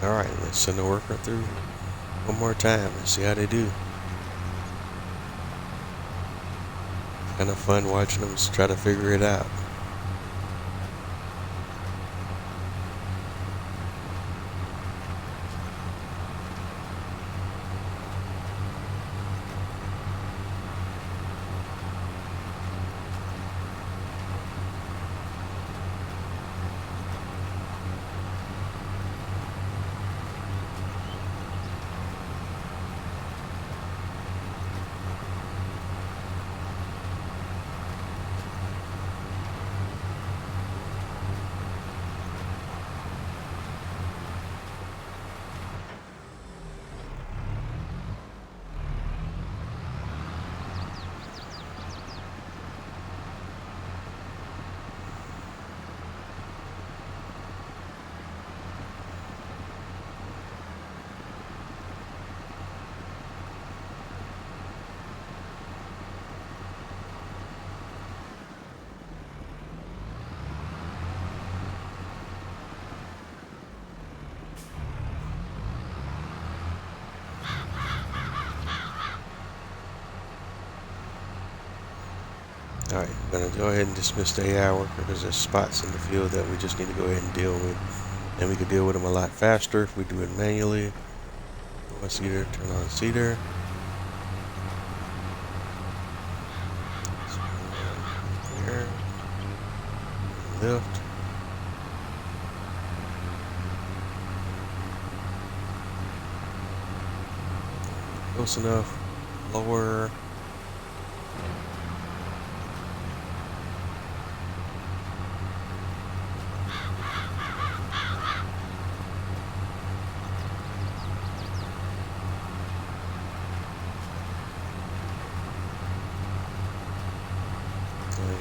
Alright, let's send the worker through one more time and see how they do. Kind of fun watching them try to figure it out. Alright, we're going to go ahead and dismiss the AI worker because there's spots in the field that we just need to go ahead and deal with. And we could deal with them a lot faster if we do it manually. Go on seeder, turn on seeder. Here. Lift. Close enough. Lower.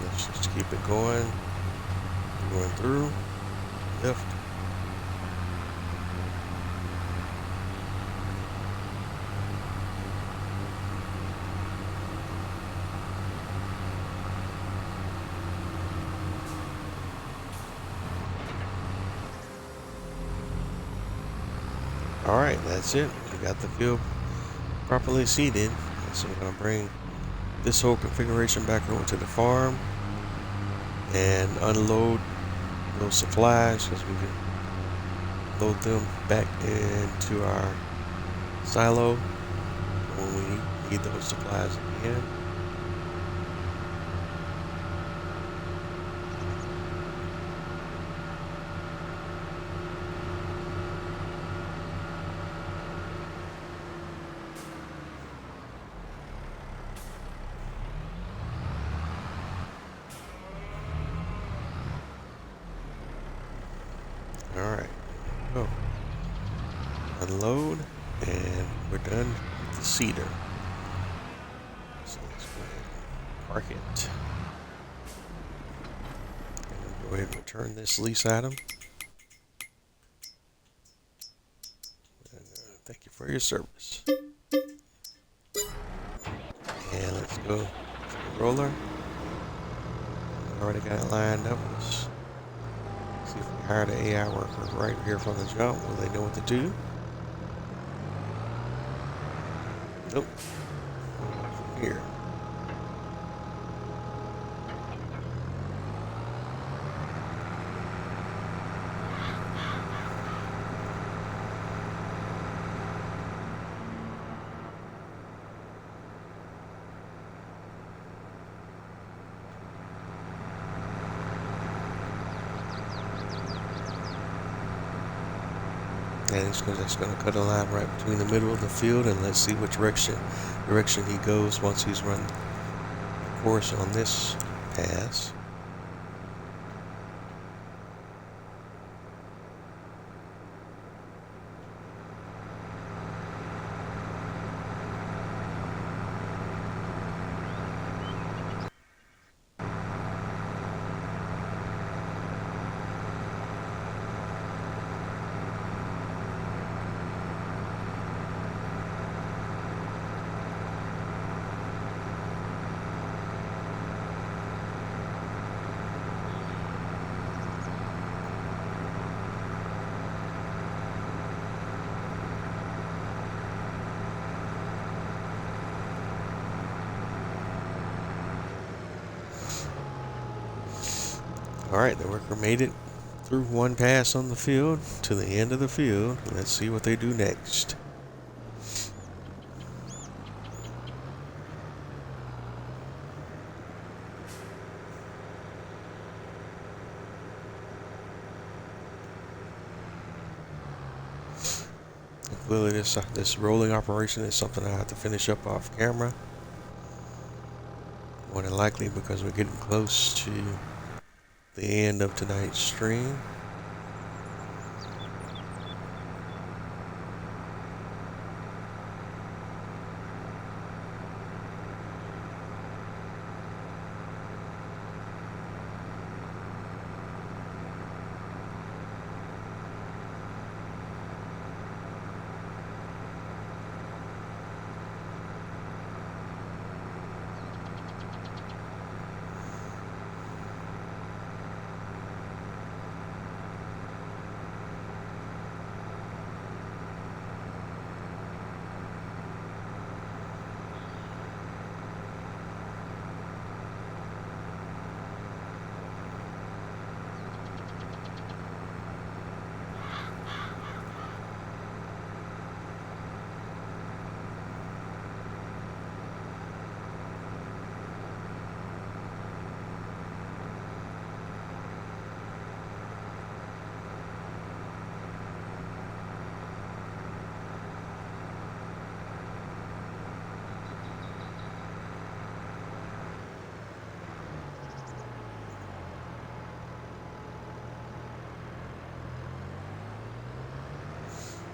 Let's just keep it going through, lift. Alright, that's it. We got the field properly seeded. So we're going to bring this whole configuration back over to the farm and unload those supplies because we can load them back into our silo when we need those supplies again. Alright, go. Unload, and we're done with the seeder. So let's go ahead and park it. And go ahead and return this lease item. And, thank you for your service. And let's go to the roller. Already got it lined up. Let's see if we hire the AI worker right here from the jump. Will they know what to do? Nope. From here. And it's just going to cut a line right between the middle of the field, and let's see what direction he goes once he's run the course on this pass. Alright, the worker made it through one pass on the field to the end of the field. Let's see what they do next. Clearly this rolling operation is something I have to finish up off camera. More than likely because we're getting close to the end of tonight's stream.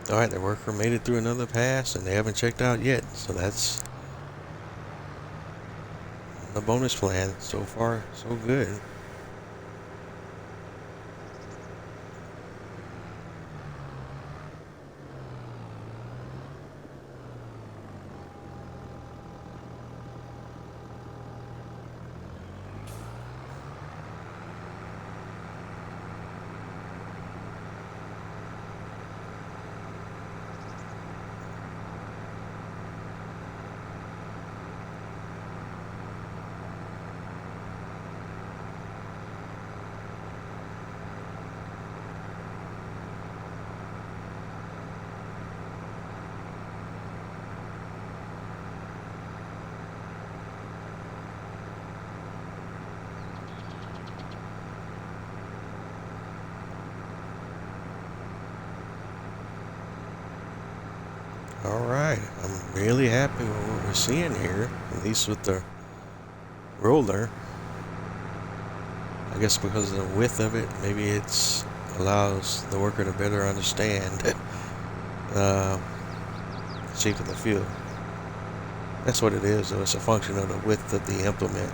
Alright, the worker made it through another pass and they haven't checked out yet. So that's the bonus plan. So far, so good. Alright, I'm really happy with what we're seeing here, at least with the roller. I guess because of the width of it, maybe it's allows the worker to better understand the shape of the field. That's what it is, though. It's a function of the width of the implement.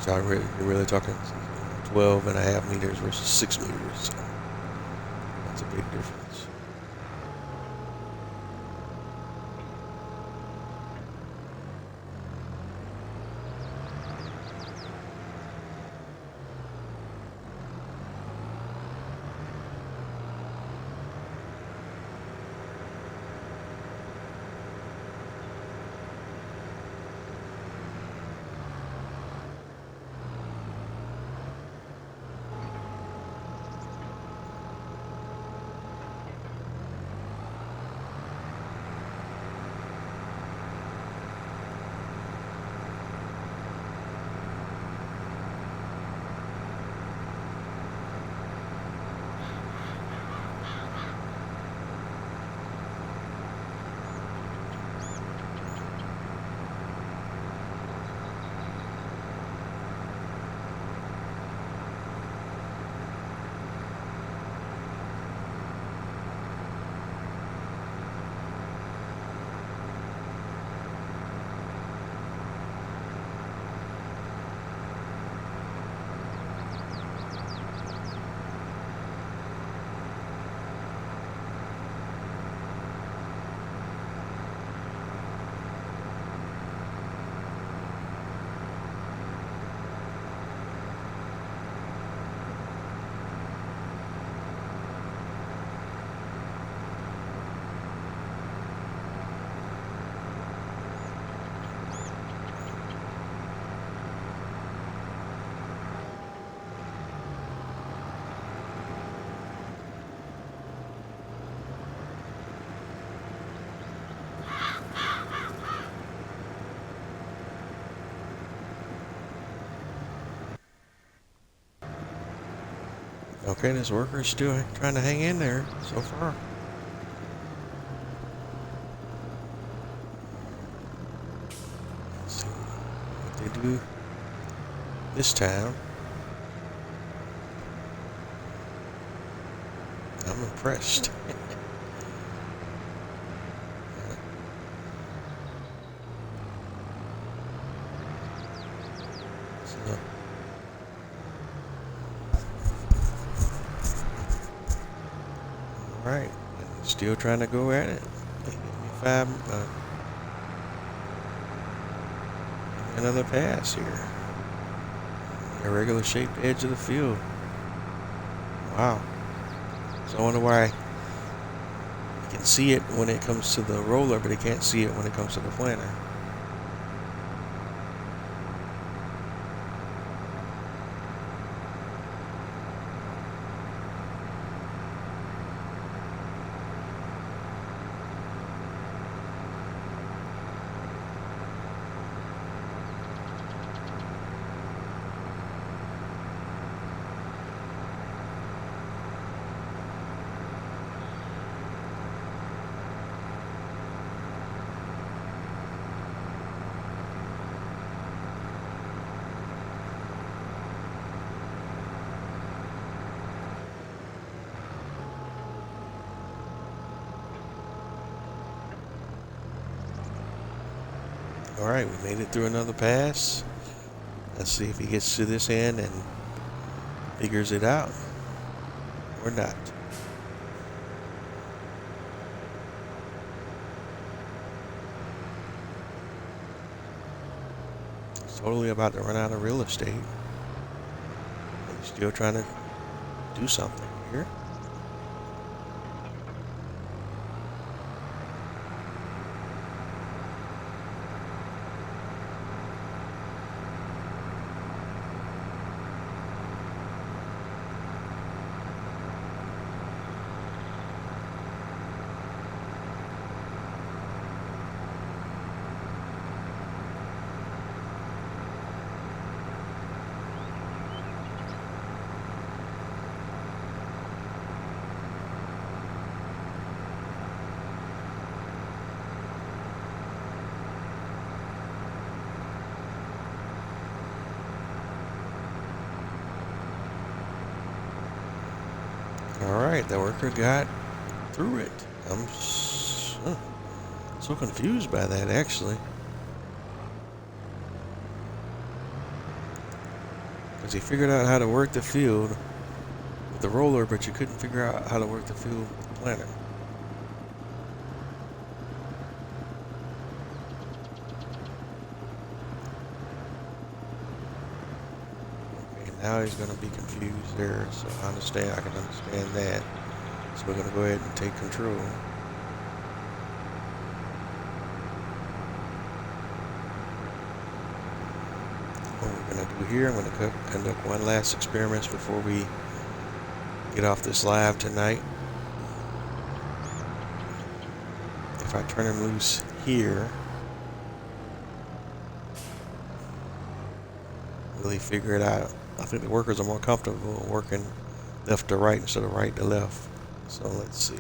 You're really talking 12.5 meters versus 6 meters. So that's a big difference. Okay, this worker is still trying to hang in there so far. Let's see what they do this time. I'm impressed. So, all right, and still trying to go at it. Give me five. Another pass here. A regular shaped edge of the field. Wow. So I wonder why you can see it when it comes to the roller, but you can't see it when it comes to the planter. All right, we made it through another pass. Let's see if he gets to this end and figures it out or not. He's totally about to run out of real estate. He's still trying to do something here. Alright, the worker got through it. I'm so confused by that, actually. Because he figured out how to work the field with the roller, but you couldn't figure out how to work the field with the planter. Okay, now he's going to be confused there, so I can understand that. So we're going to go ahead and take control. What we're going to do here, I'm going to conduct one last experiment before we get off this live tonight. If I turn him loose here, will he figure it out? I think the workers are more comfortable working left to right instead of right to left. So let's see.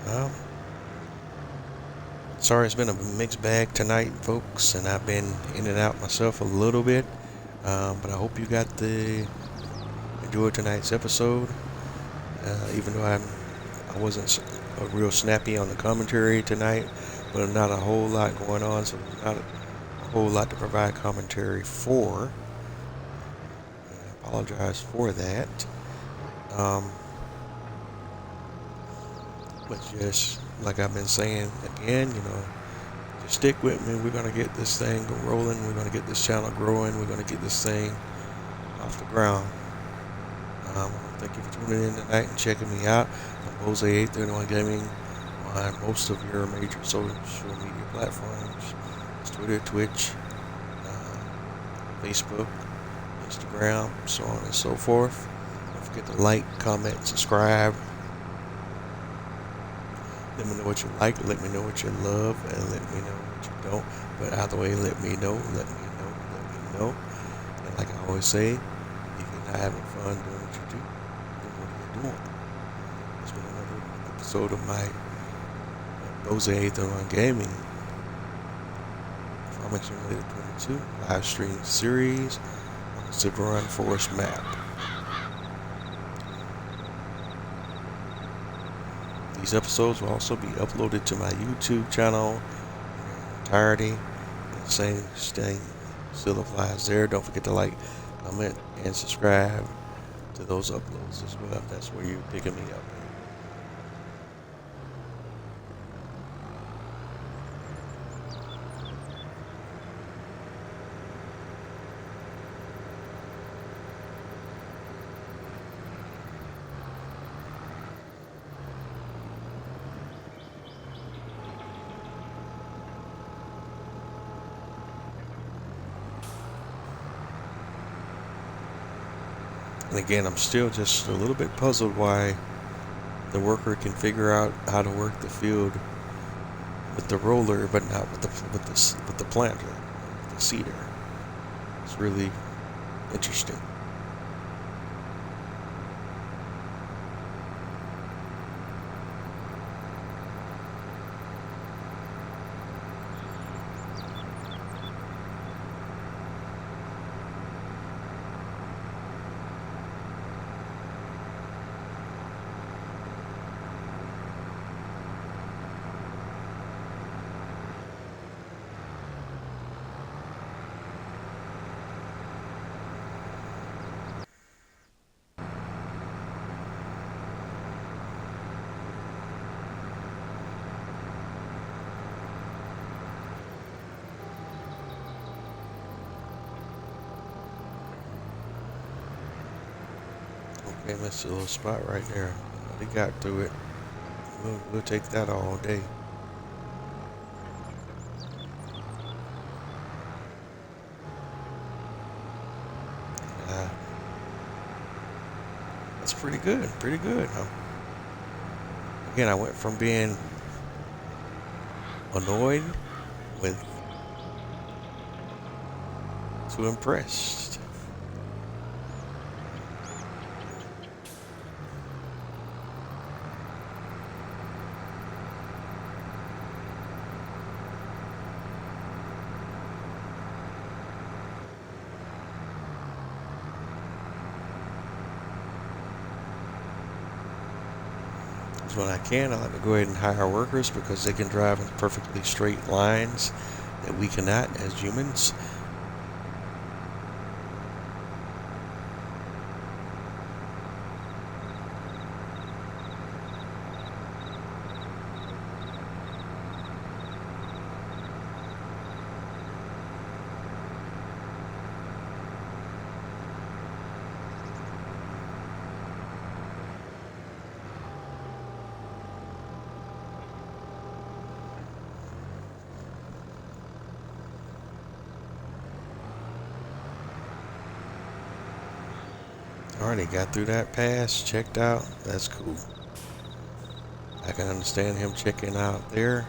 Um, Sorry, it's been a mixed bag tonight, folks, and I've been in and out myself a little bit. But I hope you got the enjoyed tonight's episode. Even though I wasn't real snappy on the commentary tonight, but not a whole lot going on, so there's not a whole lot to provide commentary for. I apologize for that. But just like I've been saying again, just stick with me. We're gonna get this thing rolling. We're gonna get this channel growing. We're gonna get this thing off the ground. Thank you for tuning in tonight and checking me out. I'm Jose831 Gaming on most of your major social media platforms. It's Twitter, Twitch, Facebook, Instagram, so on and so forth. Don't forget to like, comment, subscribe. Let me know what you like, let me know what you love, and let me know what you don't. But either way, let me know. And like I always say, if you're not having fun doing what you do, then what are you doing? It's been another episode of my Jose831 Gaming Farming Simulator 22 live stream series on the Silverrun Forest map. These episodes will also be uploaded to my YouTube channel in their entirety. The same thing still applies there. Don't forget to like, comment, and subscribe to those uploads as well if that's where you're picking me up. And again, I'm still just a little bit puzzled why the worker can figure out how to work the field with the roller, but not with the planter, with the seeder. It's really interesting. Okay, that's a little spot right there. They got through it. We'll take that all day. That's pretty good. Again, I went from being annoyed to impressed. When I can, I like to go ahead and hire workers because they can drive in perfectly straight lines that we cannot as humans. Already got through that pass, checked out. That's cool. I can understand him checking out there.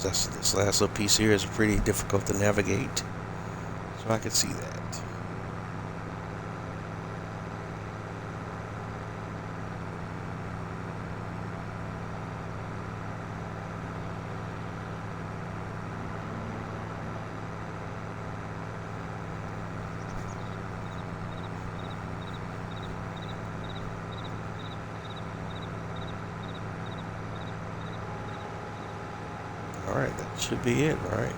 This last little piece here is pretty difficult to navigate, so I could see that. should be it, right?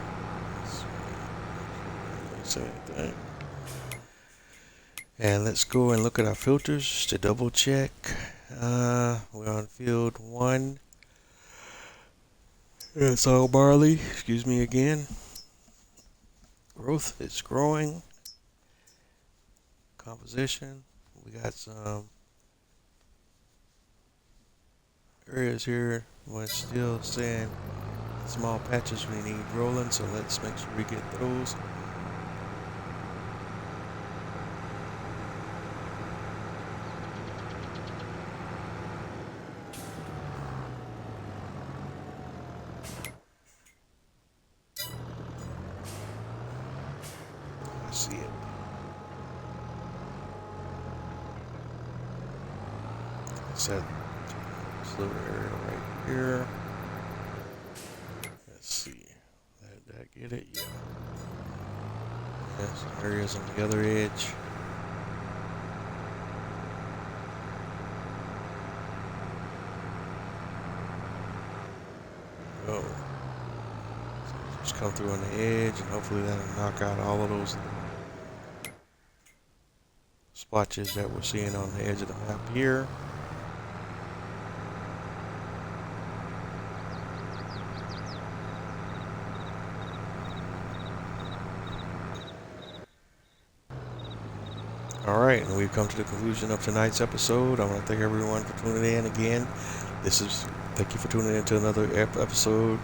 Say anything. And let's go and look at our filters to double check. We're on field 1. It's all barley. Excuse me again. Growth is growing. Composition. We got some areas here where it's still saying small patches we need rolling, so let's make sure we get those. I see it. Set this little area right here. Let's see. Did that get it? Yeah. Yeah, some areas on the other edge. Oh. So just come through on the edge, and hopefully that'll knock out all of those splotches that we're seeing on the edge of the map here. Alright, and we've come to the conclusion of tonight's episode. I want to thank everyone for tuning in again. Thank you for tuning in to another episode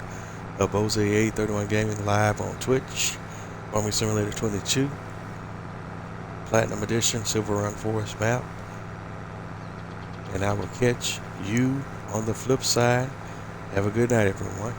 of Bose 831 Gaming live on Twitch. Farming Simulator 22, Platinum Edition, Silverrun Forest map. And I will catch you on the flip side. Have a good night, everyone.